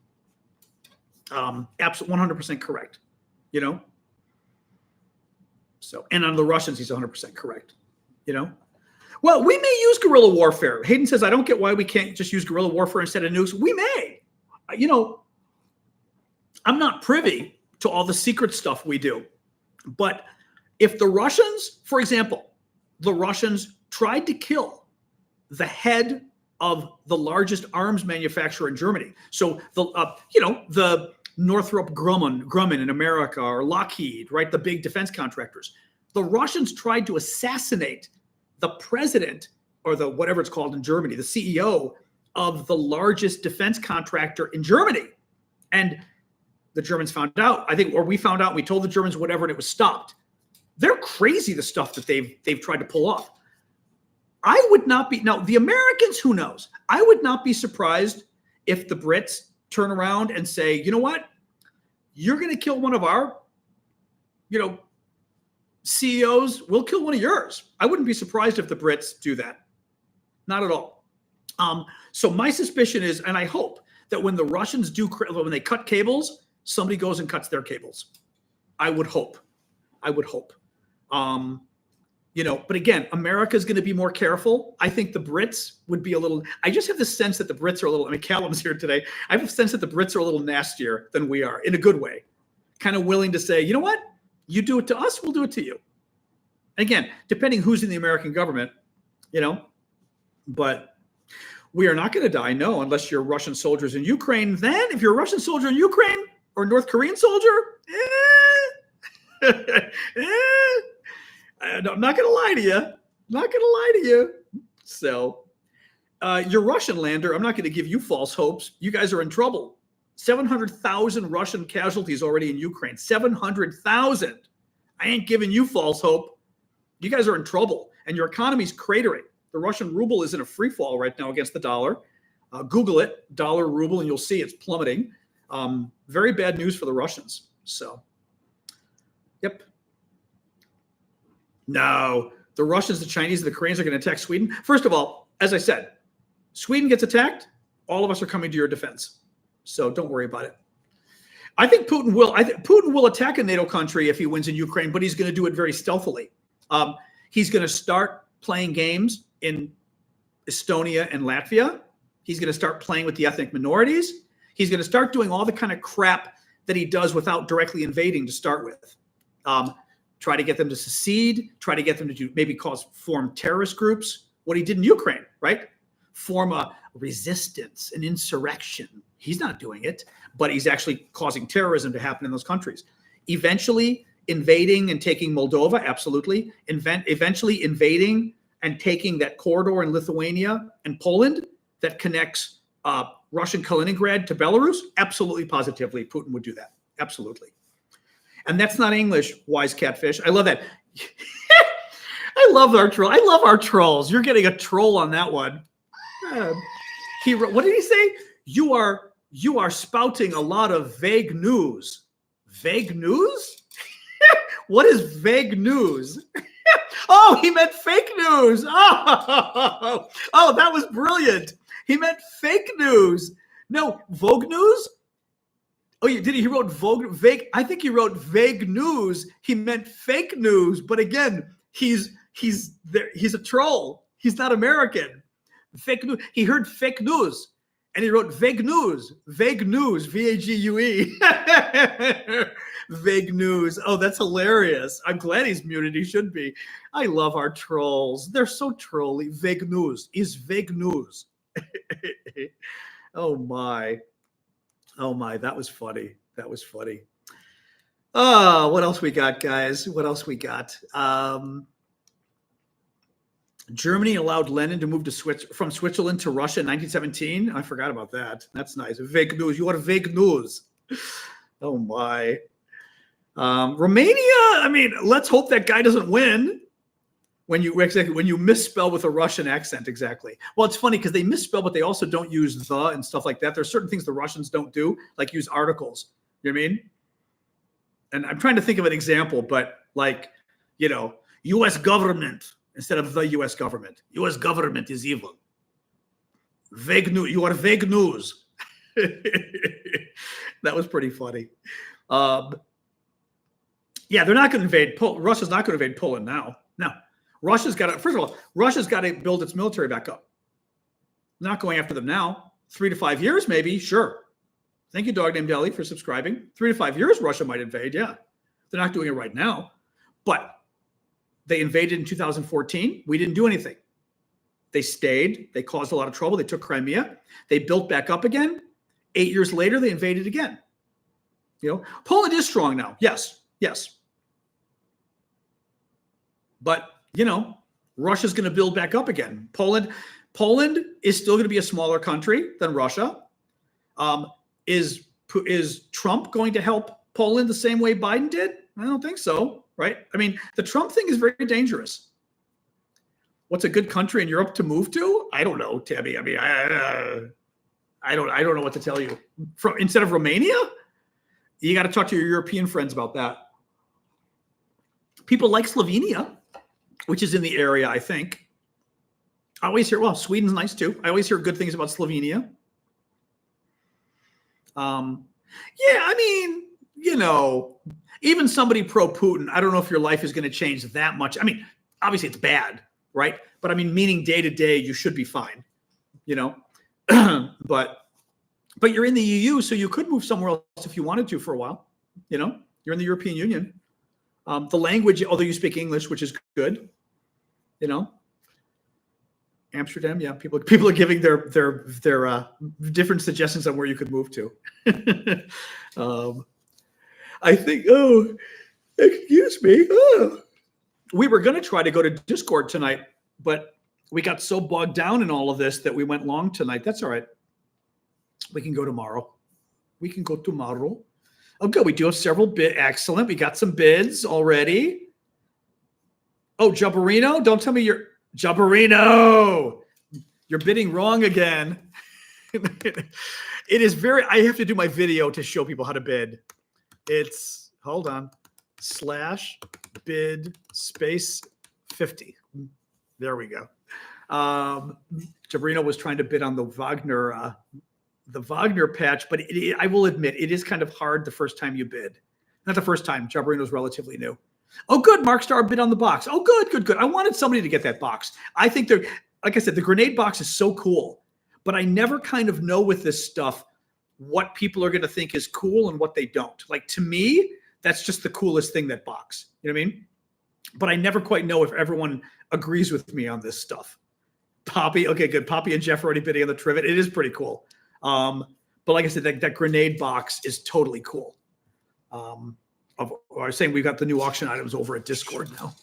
Absolutely 100% correct. So, and on the Russians, he's 100% correct. Well, we may use guerrilla warfare. Hayden says, I don't get why we can't just use guerrilla warfare instead of nukes. We may. I'm not privy to all the secret stuff we do. But if the Russians, for example, the Russians tried to kill the head of the largest arms manufacturer in Germany. So the Northrop Grumman in America, or Lockheed, right? The big defense contractors. The Russians tried to assassinate the president, or the whatever it's called in Germany, the CEO of the largest defense contractor in Germany. And the Germans found out, we found out, we told the Germans whatever, and it was stopped. They're crazy, the stuff that they've tried to pull off. I would not be, now the Americans, who knows? I would not be surprised if the Brits turn around and say, you know what? You're going to kill one of our, CEOs, we'll kill one of yours. I wouldn't be surprised if the Brits do that. Not at all. So my suspicion is, and I hope, that when the Russians when they cut cables, somebody goes and cuts their cables. I would hope. But again, America's going to be more careful. I think the Brits would be a little, I just have this sense that the Brits are a little, Callum's here today. I have a sense that the Brits are a little nastier than we are in a good way, kind of willing to say, you know what, you do it to us, we'll do it to you. Again, depending who's in the American government, but we are not going to die, no, unless you're Russian soldiers in Ukraine. Then if you're a Russian soldier in Ukraine or North Korean soldier, I'm not going to lie to you. So you're Russian lander. I'm not going to give you false hopes. You guys are in trouble. 700,000 Russian casualties already in Ukraine. 700,000. I ain't giving you false hope. You guys are in trouble, and your economy's cratering. The Russian ruble is in a free fall right now against the dollar. Google it, dollar ruble, and you'll see it's plummeting. Very bad news for the Russians. So, yep. No, the Russians, the Chinese, the Koreans are going to attack Sweden. First of all, as I said, Sweden gets attacked, all of us are coming to your defense. So don't worry about it. I think Putin will attack a NATO country if he wins in Ukraine, but he's going to do it very stealthily. He's going to start playing games in Estonia and Latvia. He's going to start playing with the ethnic minorities. He's going to start doing all the kind of crap that he does without directly invading to start with. Try to get them to secede, try to get them to maybe form terrorist groups. What he did in Ukraine, right? Form a resistance, an insurrection. He's not doing it, but he's actually causing terrorism to happen in those countries. Eventually invading and taking Moldova, absolutely. Eventually invading and taking that corridor in Lithuania and Poland that connects Russian Kaliningrad to Belarus, absolutely, positively, Putin would do that. Absolutely. And that's not English, wise catfish. I love that. I love our troll. I love our trolls. You're getting a troll on that one. What did he say? You are spouting a lot of vague news. Vague news? What is vague news? Oh, he meant fake news. Oh, that was brilliant. He meant fake news. No, Vogue news? Oh, did he wrote vague? I think he wrote vague news. He meant fake news. But again, he's a troll. He's not American. Fake news. He heard fake news, and he wrote vague news. Vague news. VAGUE. Vague news. Oh, that's hilarious. I'm glad he's muted. He should be. I love our trolls. They're so trolly. Vague news is vague news. Oh my. Oh my, that was funny. That was funny. Oh, what else we got, guys? What else we got? Germany allowed Lenin to move from Switzerland to Russia in 1917. I forgot about that. That's nice. Vague news. You want vague news. Oh my. Romania, I mean, let's hope that guy doesn't win. When you misspell with a Russian accent, exactly. Well, it's funny because they misspell, but they also don't use the and stuff like that. There's certain things the Russians don't do, like use articles. You know what I mean? And I'm trying to think of an example, but like, U.S. government instead of the U.S. government. U.S. government is evil. Vague news. You are vague news. That was pretty funny. Yeah, they're not going to invade. Russia's not going to invade Poland now. No. Russia's got to, first of all, Russia's got to build its military back up. Not going after them now. 3 to 5 years, maybe. Sure. Thank you, Dog Named Ellie, for subscribing. 3 to 5 years, Russia might invade. Yeah. They're not doing it right now. But they invaded in 2014. We didn't do anything. They stayed. They caused a lot of trouble. They took Crimea. They built back up again. 8 years later, they invaded again. Poland is strong now. Yes. Yes. But Russia's going to build back up again. Poland is still going to be a smaller country than Russia. Is Trump going to help Poland the same way Biden did? I don't think so, right? I mean, the Trump thing is very dangerous. What's a good country in Europe to move to? I don't know, Tabby. I mean, I don't know what to tell you. Instead of Romania, you got to talk to your European friends about that. People like Slovenia, which is in the area, I think. I always hear, Sweden's nice too. I always hear good things about Slovenia. Yeah, I mean, even somebody pro-Putin, I don't know if your life is going to change that much. I mean, Obviously, it's bad, right? But I mean, meaning day to day, you should be fine, you know. but you're in the EU, so you could move somewhere else if you wanted to for a while. You know, you're in the European Union. The language, although you speak English, which is good, you know. Amsterdam, yeah. People are giving their different suggestions on where you could move to. I think. Oh, excuse me. Oh. We were going to try to go to Discord tonight, but we got so bogged down in all of this that we went long tonight. That's all right. We can go tomorrow. We can go tomorrow. Oh, good. We do have several bids. Excellent. We got some bids already. Oh, Jubberino. Don't tell me you're Jubberino. You're bidding wrong again. It is very, I have to do my video to show people how to bid. It's, hold on, /bid space 50. There we go. Jubberino was trying to bid on the Wagner patch, but I will admit, it is kind of hard the first time you bid. Not the first time. Jubberino's relatively new. Oh, good. Markstar bid on the box. Oh, good. I wanted somebody to get that box. I think they're, like I said, the grenade box is so cool, but I never kind of know with this stuff what people are going to think is cool and what they don't. Like, to me, that's just the coolest thing, that box. You know what I mean? But I never quite know if everyone agrees with me on this stuff. Poppy. Okay, good. Poppy and Jeff are already bidding on the trivet. It is pretty cool. But like I said, that grenade box is totally cool. I was saying we've got the new auction items over at Discord now.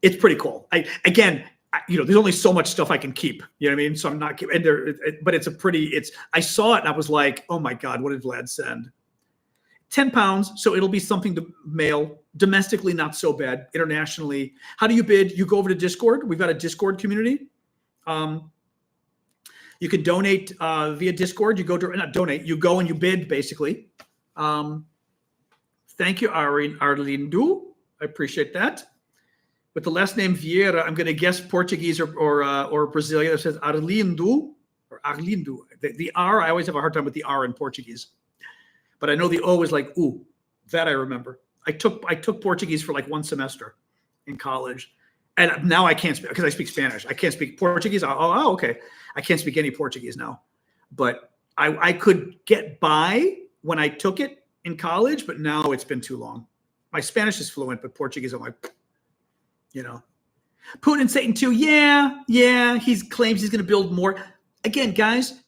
It's pretty cool. There's only so much stuff I can keep. You know what I mean? So I'm not, and but it's a pretty. I saw it and I was like, oh my god, what did Vlad send? 10 pounds. So it'll be something to mail. Domestically, not so bad. Internationally, how do you bid? You go over to Discord. We've got a Discord community. You can donate via Discord. You go to, not donate. You go and you bid basically. Thank you, Arlindo. I appreciate that. With the last name Vieira, I'm going to guess Portuguese or Brazilian. It says Arlindo or Arlindo. The R, I always have a hard time with the R in Portuguese, but I know the O is like ooh. That I remember. I took Portuguese for like one semester in college, and now I can't speak because I speak Spanish. I can't speak Portuguese. Oh, okay. I can't speak any Portuguese now, but I could get by when I took it in college, but now it's been too long. My Spanish is fluent, but Portuguese, I'm like, you know. Putin and Satan too. Yeah. He claims he's going to build more. Again, guys,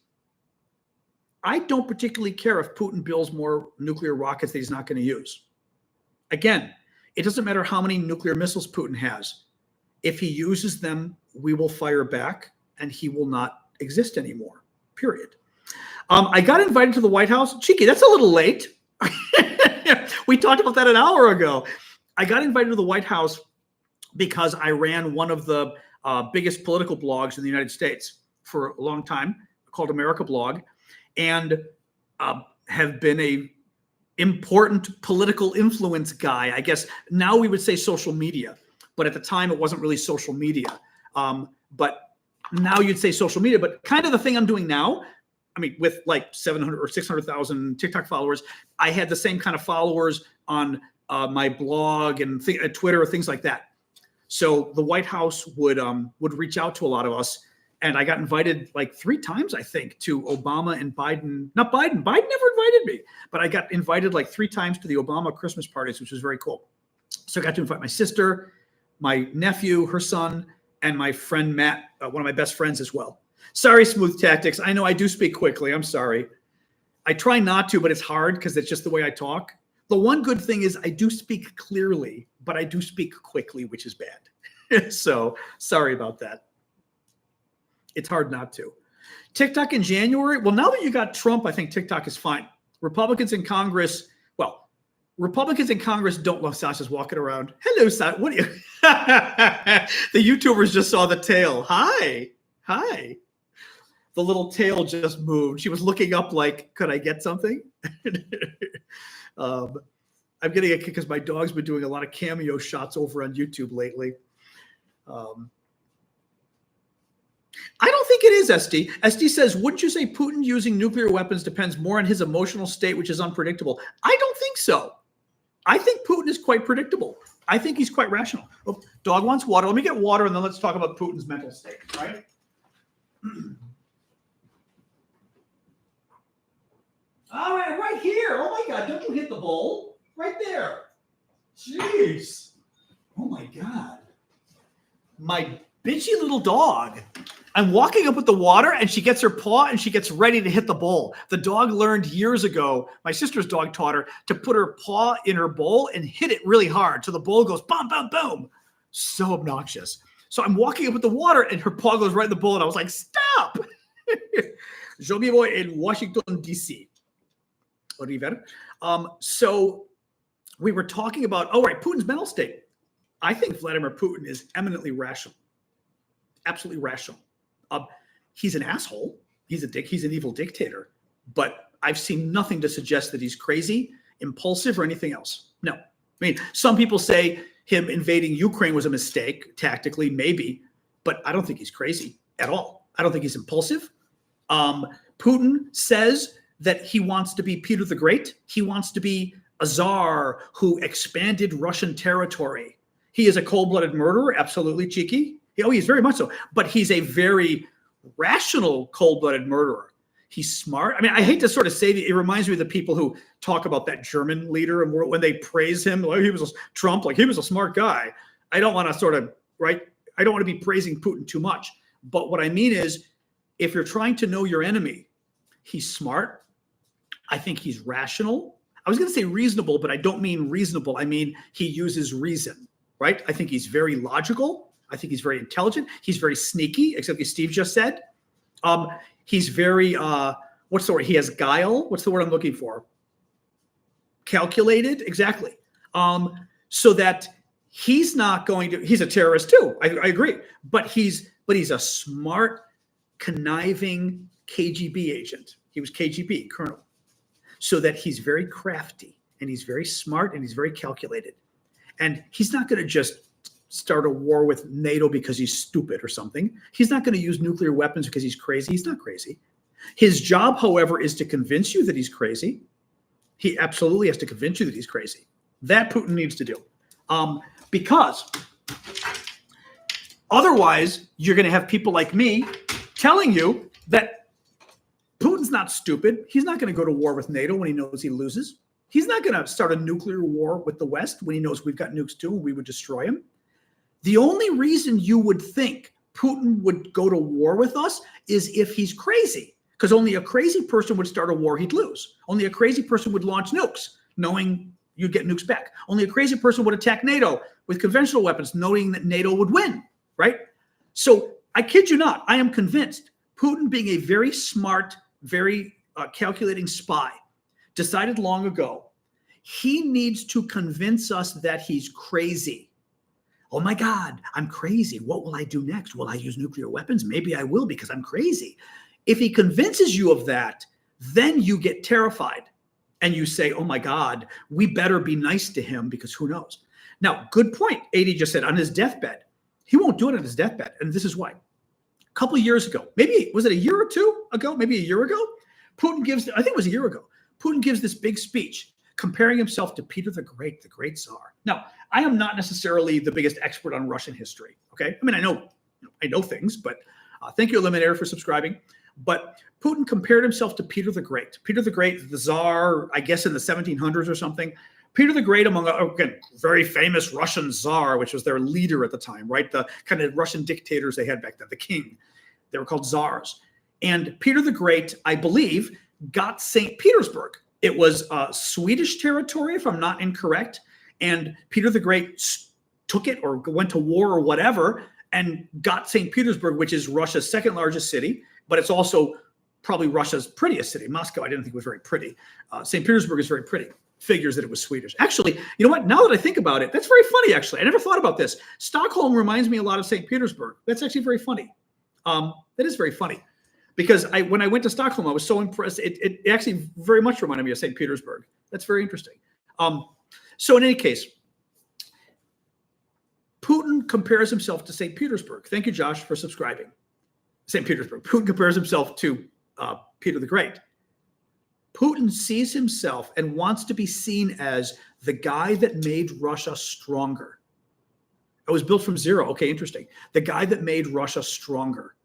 I don't particularly care if Putin builds more nuclear rockets that he's not going to use. Again, it doesn't matter how many nuclear missiles Putin has. If he uses them, we will fire back and he will not exist anymore, period. I got invited to the White House. Cheeky, that's a little late. We talked about that an hour ago. I got invited to the White House because I ran one of the biggest political blogs in the United States for a long time, called America Blog, and have been a important political influence guy. I guess now we would say social media, but at the time it wasn't really social media. But now you'd say social media, but kind of the thing I'm doing now, I mean, with like 700 or 600,000 TikTok followers, I had the same kind of followers on my blog and Twitter, things like that. So the White House would reach out to a lot of us, and I got invited like 3 times, I think, to Obama and Biden. Not Biden. Biden never invited me, but I got invited like 3 times to the Obama Christmas parties, which was very cool. So I got to invite my sister, my nephew, her son, and my friend Matt, one of my best friends as well. Sorry, Smooth Tactics. I know I do speak quickly. I'm sorry. I try not to, but it's hard because it's just the way I talk. The one good thing is I do speak clearly, but I do speak quickly, which is bad. So sorry about that. It's hard not to. TikTok in January. Well, now that you got Trump, I think TikTok is fine. Republicans in Congress don't love Sasha's walking around. Hello, Sasha. What are you? The YouTubers just saw the tail. Hi. The little tail just moved. She was looking up like, could I get something? I'm getting a kick because my dog's been doing a lot of cameo shots over on YouTube lately. I don't think it is, SD. SD says, wouldn't you say Putin using nuclear weapons depends more on his emotional state, which is unpredictable? I don't think so. I think Putin is quite predictable. I think he's quite rational. Oh, dog wants water. Let me get water, and then let's talk about Putin's mental state, right? All right, right here. Oh my God, don't you hit the bowl? Right there. Jeez. Oh my God. My bitchy little dog. I'm walking up with the water and she gets her paw and she gets ready to hit the bowl. The dog learned years ago, my sister's dog taught her to put her paw in her bowl and hit it really hard till the bowl goes boom, boom, boom. So obnoxious. So I'm walking up with the water and her paw goes right in the bowl and I was like, stop. Je vivo in Washington, D.C. Oliver. So we were talking about, oh, right, Putin's mental state. I think Vladimir Putin is eminently rational. Absolutely rational. He's an asshole. He's a dick. He's an evil dictator. But I've seen nothing to suggest that he's crazy, impulsive, or anything else. No. I mean, some people say him invading Ukraine was a mistake, tactically, maybe. But I don't think he's crazy at all. I don't think he's impulsive. Putin says that he wants to be Peter the Great. He wants to be a czar who expanded Russian territory. He is a cold-blooded murderer, absolutely cheeky. Oh, he's very much so. But he's a very rational, cold-blooded murderer. He's smart. I mean, I hate to sort of say that. It reminds me of the people who talk about that German leader and when they praise him, like he was a Trump, like he was a smart guy. I don't want to sort of, right? I don't want to be praising Putin too much. But what I mean is, if you're trying to know your enemy, he's smart. I think he's rational. I was going to say reasonable, but I don't mean reasonable. I mean, he uses reason, right? I think he's very logical. I think he's very intelligent. He's very sneaky, except as Steve just said. He's very, what's the word? He has guile. What's the word I'm looking for? Calculated, exactly. So that he's not going to, he's a terrorist too. I agree. But he's a smart, conniving KGB agent. He was KGB colonel. So that he's very crafty and he's very smart and he's very calculated. And he's not going to just start a war with NATO because he's stupid or something. He's not going to use nuclear weapons because he's crazy. He's not crazy. His job, however, is to convince you that he's crazy. He absolutely has to convince you that he's crazy. That Putin needs to do. Because otherwise, you're going to have people like me telling you that Putin's not stupid. He's not going to go to war with NATO when he knows he loses. He's not going to start a nuclear war with the West when he knows we've got nukes too and we would destroy him. The only reason you would think Putin would go to war with us is if he's crazy, because only a crazy person would start a war he'd lose. Only a crazy person would launch nukes, knowing you'd get nukes back. Only a crazy person would attack NATO with conventional weapons, knowing that NATO would win, right? So I kid you not, I am convinced Putin, being a very smart, very calculating spy, decided long ago he needs to convince us that he's crazy. Oh my God, I'm crazy. What will I do next? Will I use nuclear weapons? Maybe I will because I'm crazy. If he convinces you of that, then you get terrified and you say, oh my God, we better be nice to him because who knows? Now, good point. 80 just said on his deathbed. He won't do it on his deathbed. And this is why. A couple of years ago, maybe, was it a year or two ago? Maybe a year ago? Putin gives, I think it was a year ago, Putin gives this big speech comparing himself to Peter the Great Tsar. Now, I am not necessarily the biggest expert on Russian history, okay? I mean, I know things, but thank you, Eliminator, for subscribing. But Putin compared himself to Peter the Great. Peter the Great, the Tsar, I guess in the 1700s or something. Peter the Great, among, again, very famous Russian Tsar, which was their leader at the time, right? The kind of Russian dictators they had back then, the king. They were called Tsars. And Peter the Great, I believe, got St. Petersburg. It was Swedish territory, if I'm not incorrect. And Peter the Great took it or went to war or whatever and got St. Petersburg, which is Russia's second largest city, but it's also probably Russia's prettiest city. Moscow, I didn't think was very pretty. St. Petersburg is very pretty. Figures that it was Swedish. Actually, you know what? Now that I think about it, that's very funny, actually. I never thought about this. Stockholm reminds me a lot of St. Petersburg. That's actually very funny. That is very funny. Because when I went to Stockholm, I was so impressed. It actually very much reminded me of St. Petersburg. That's very interesting. So in any case, Putin compares himself to St. Petersburg. Thank you, Josh, for subscribing. St. Petersburg. Putin compares himself to Peter the Great. Putin sees himself and wants to be seen as the guy that made Russia stronger. It was built from zero. Okay, interesting. The guy that made Russia stronger.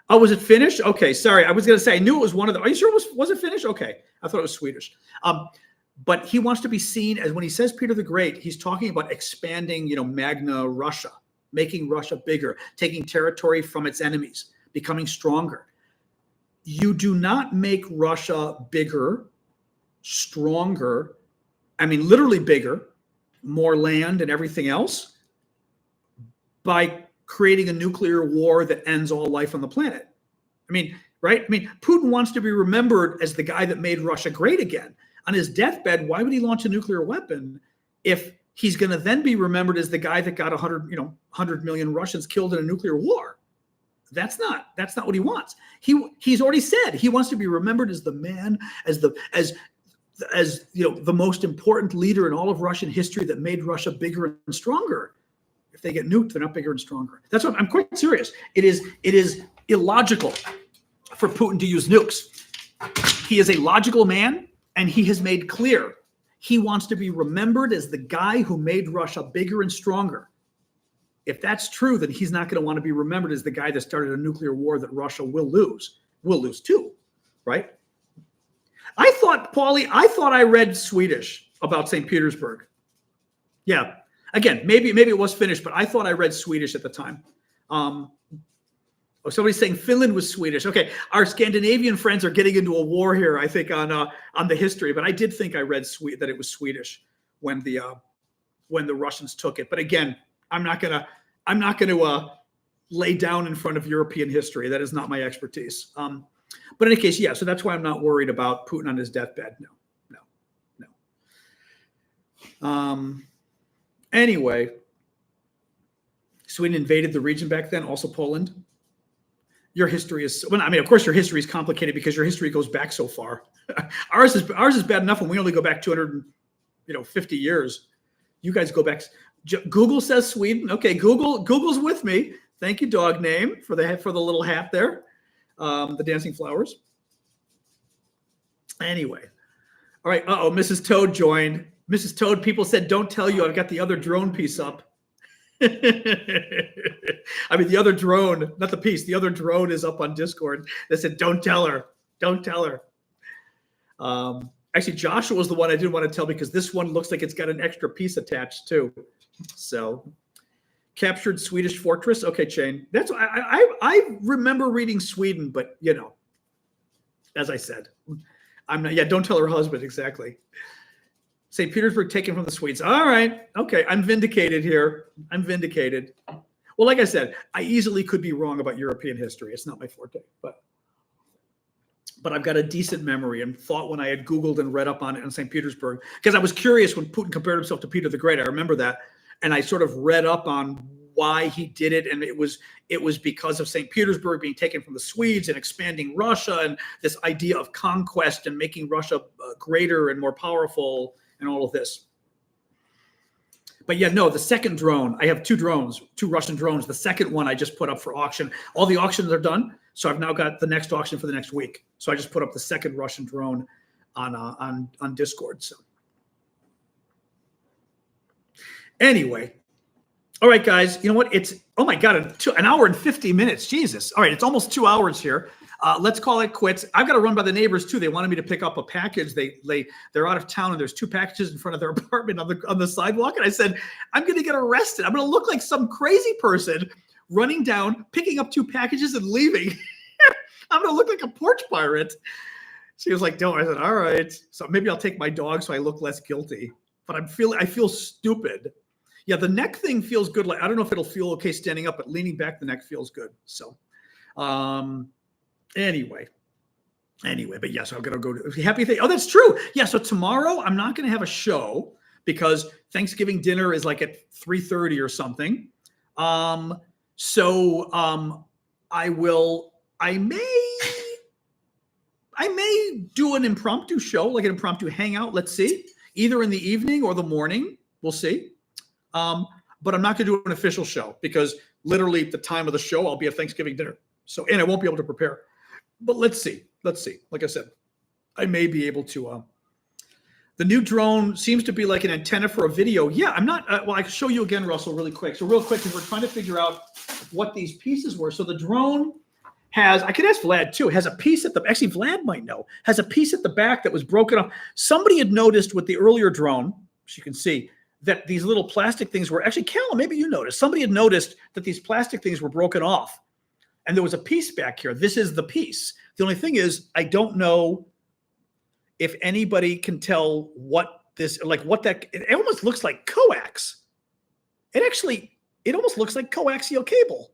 Oh, was it Finnish? Okay, sorry. I was going to say, I knew it was one of the, are you sure was it Finnish? Okay, I thought it was Swedish. But he wants to be seen as, when he says Peter the Great, he's talking about expanding, Magna Russia, making Russia bigger, taking territory from its enemies, becoming stronger. You do not make Russia bigger, stronger, I mean, literally bigger, more land and everything else, by creating a nuclear war that ends all life on the planet. I mean, right? I mean, Putin wants to be remembered as the guy that made Russia great again. On his deathbed, why would he launch a nuclear weapon if he's going to then be remembered as the guy that got 100 million Russians killed in a nuclear war? That's not what he wants. He's already said he wants to be remembered as the man, as the most important leader in all of Russian history that made Russia bigger and stronger. If they get nuked, they're not bigger and stronger. That's what I'm quite serious. It is illogical for Putin to use nukes. He is a logical man, and he has made clear he wants to be remembered as the guy who made Russia bigger and stronger. If that's true, then he's not going to want to be remembered as the guy that started a nuclear war that Russia will lose. We'll lose too, right? I thought I read Swedish about St. Petersburg. Yeah. Again, maybe it was Finnish, but I thought I read Swedish at the time. Somebody's saying Finland was Swedish. Okay, our Scandinavian friends are getting into a war here, I think, on the history. But I did think I read that it was Swedish when the Russians took it. But again, I'm not gonna lay down in front of European history. That is not my expertise. But in any case, yeah. So that's why I'm not worried about Putin on his deathbed. No. Anyway, Sweden invaded the region back then, also Poland. Your history is, well, I mean, of course, your history is complicated because your history goes back so far. Ours is bad enough when we only go back 250 years. You guys go back. Google says Sweden. Okay, Google's with me. Thank you, dog name, for the little hat there, the dancing flowers. Anyway, all right. Mrs. Toad joined. Mrs. Toad, people said, don't tell you I've got the other drone piece up. I mean, the other drone, not the piece, the other drone is up on Discord. They said, don't tell her. Don't tell her. Actually, Joshua was the one I didn't want to tell because this one looks like it's got an extra piece attached too. So, captured Swedish fortress. Okay, Shane. That's I remember reading Sweden, but as I said, I'm not. Yeah, don't tell her husband exactly. St. Petersburg taken from the Swedes. All right. Okay. I'm vindicated here. I'm vindicated. Well, like I said, I easily could be wrong about European history. It's not my forte, but I've got a decent memory and thought when I had Googled and read up on it in St. Petersburg, because I was curious when Putin compared himself to Peter the Great. I remember that. And I sort of read up on why he did it. And it was because of St. Petersburg being taken from the Swedes and expanding Russia and this idea of conquest and making Russia greater and more powerful and all of this. But yeah, no, the second drone, I have two Russian drones. The second one I just put up for auction. All the auctions are done. So I've now got the next auction for the next week. So I just put up the second Russian drone on Discord. So anyway, all right, guys, you know what? It's, oh my God, an hour and 50 minutes. Jesus. All right, it's almost 2 hours here. Let's call it quits. I've got to run by the neighbors too. They wanted me to pick up a package. They're out of town and there's two packages in front of their apartment on the sidewalk. And I said, I'm going to get arrested. I'm going to look like some crazy person running down, picking up two packages and leaving. I'm going to look like a porch pirate. She was like, don't. I said, all right. So maybe I'll take my dog so I look less guilty. But I feel stupid. Yeah, the neck thing feels good. Like, I don't know if it'll feel okay standing up, but leaning back, the neck feels good. So, Anyway, but yes, I'm going to go to happy thing. Oh, that's true. Yeah. So tomorrow I'm not going to have a show because Thanksgiving dinner is like at 3:30 or something. I may do an impromptu show, like an impromptu hangout. Let's see, either in the evening or the morning. We'll see. But I'm not going to do an official show because literally at the time of the show, I'll be at Thanksgiving dinner. So, and I won't be able to prepare. But let's see. Like I said, I may be able to The new drone seems to be like an antenna for a video. Yeah, I'm not, well, I can show you again, Russell, really quick. So real quick, because we're trying to figure out what these pieces were. So the drone has, I could ask Vlad too, has a piece at the, actually Vlad might know, has a piece at the back that was broken off. Somebody had noticed with the earlier drone, as you can see, that these little plastic things were, actually Callum, maybe you noticed, somebody had noticed that these plastic things were broken off. And there was a piece back here. This is the piece. The only thing is, I don't know if anybody can tell what this, like what that, it almost looks like coax. It almost looks like coaxial cable.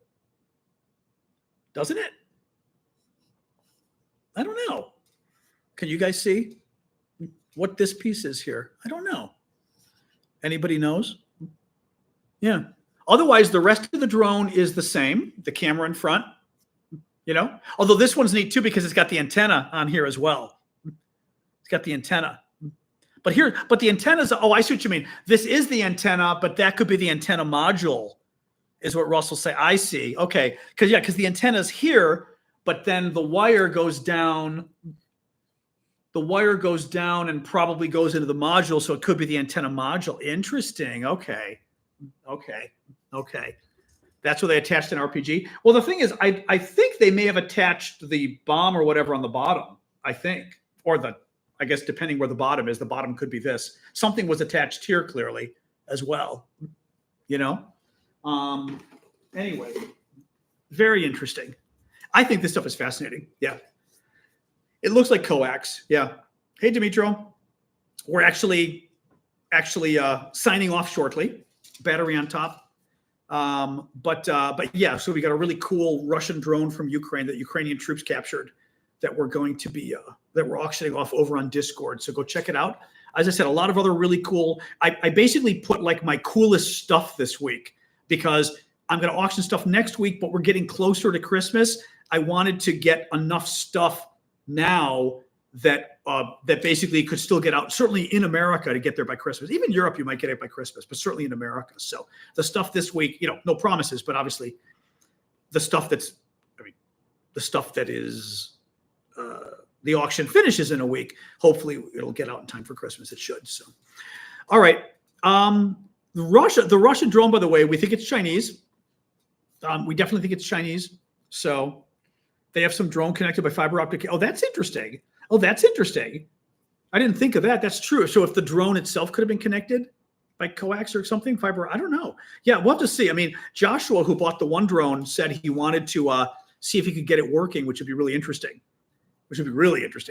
Doesn't it? I don't know. Can you guys see what this piece is here? I don't know. Anybody knows? Yeah. Otherwise, the rest of the drone is the same. The camera in front, you know, although this one's neat too, because it's got the antenna on here as well. It's got the antenna. But here, but the antenna's, oh, I see what you mean. This is the antenna, but that could be the antenna module, is what Russell say. I see. Okay. Because the antenna's here, but then the wire goes down. The wire goes down and probably goes into the module, so it could be the antenna module. Interesting. Okay. That's where they attached an RPG. Well, the thing is, I think they may have attached the bomb or whatever on the bottom, I think. Or I guess depending where the bottom is, the bottom could be this. Something was attached here clearly as well, you know? Anyway, very interesting. I think this stuff is fascinating. Yeah. It looks like coax. Yeah. Hey, Dimitro. We're actually signing off shortly. Battery on top. But yeah, so we got a really cool Russian drone from Ukraine that Ukrainian troops captured that we're going to be, that we're auctioning off over on Discord. So go check it out. As I said, a lot of other really cool, I basically put like my coolest stuff this week because I'm going to auction stuff next week, but we're getting closer to Christmas. I wanted to get enough stuff now that that basically could still get out, certainly in America to get there by Christmas. Even Europe, you might get it by Christmas, but certainly in America. So the stuff this week, you know, no promises, but obviously the stuff that's, the stuff that is, the auction finishes in a week. Hopefully it'll get out in time for Christmas. It should. So, all right. The Russian drone, by the way, we think it's Chinese. We definitely think it's Chinese. So they have some drone connected by fiber optic. Oh, that's interesting. I didn't think of that. That's true. So if the drone itself could have been connected by coax or something, fiber, I don't know. Yeah, we'll have to see. I mean, Joshua, who bought the one drone, said he wanted to see if he could get it working, which would be really interesting.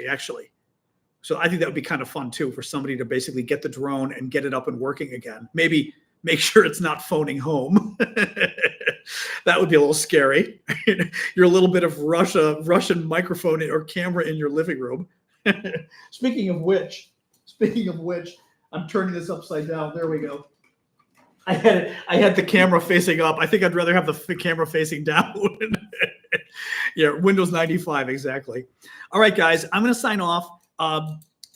Actually. So I think that would be kind of fun too, for somebody to basically get the drone and get it up and working again. Maybe make sure it's not phoning home. That would be a little scary. You're a little bit of Russian microphone or camera in your living room. Speaking of which, I'm turning this upside down. There we go. I had the camera facing up. I think I'd rather have the camera facing down. Yeah, Windows 95, exactly. All right, guys, I'm going to sign off.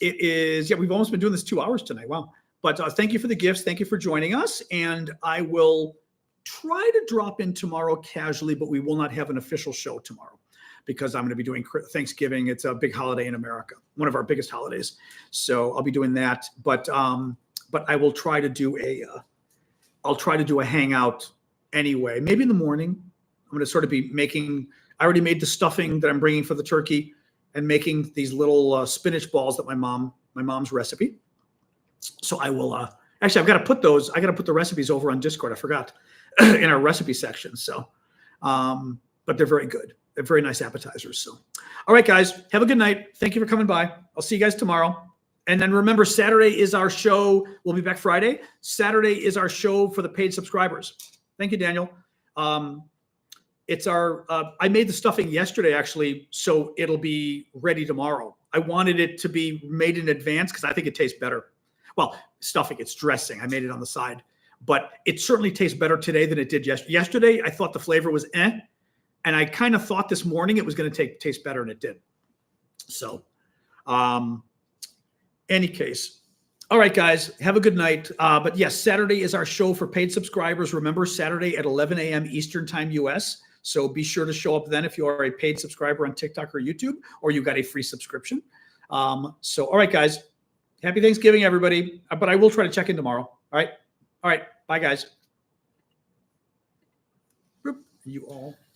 It is, yeah, we've almost been doing this 2 hours tonight. Wow. But thank you for the gifts. Thank you for joining us. And I will try to drop in tomorrow casually, but we will not have an official show tomorrow because I'm going to be doing Thanksgiving. It's a big holiday in America, one of our biggest holidays. So I'll be doing that. But I will try to do a hangout anyway, maybe in the morning. I'm going to sort of be making, I already made the stuffing that I'm bringing for the turkey and making these little spinach balls that my mom's recipe. So I will, actually, I got to put the recipes over on Discord. I forgot in our recipe section. So, but they're very good. They're very nice appetizers. So, all right, guys, have a good night. Thank you for coming by. I'll see you guys tomorrow. And then remember, Saturday is our show. We'll be back Friday. Saturday is our show for the paid subscribers. Thank you, Daniel. It's our, I made the stuffing yesterday, actually, so it'll be ready tomorrow. I wanted it to be made in advance because I think it tastes better. Well, stuffing, it's dressing. I made it on the side. But it certainly tastes better today than it did yesterday. Yesterday, I thought the flavor was and I kind of thought this morning it was going to taste better, and it did. So, any case. All right, guys, have a good night. But yes, Saturday is our show for paid subscribers. Remember, Saturday at 11 a.m. Eastern Time, U.S., so be sure to show up then if you are a paid subscriber on TikTok or YouTube, or you got a free subscription. So, all right, guys, Happy Thanksgiving, everybody. But I will try to check in tomorrow. All right. All right. Bye, guys. You all.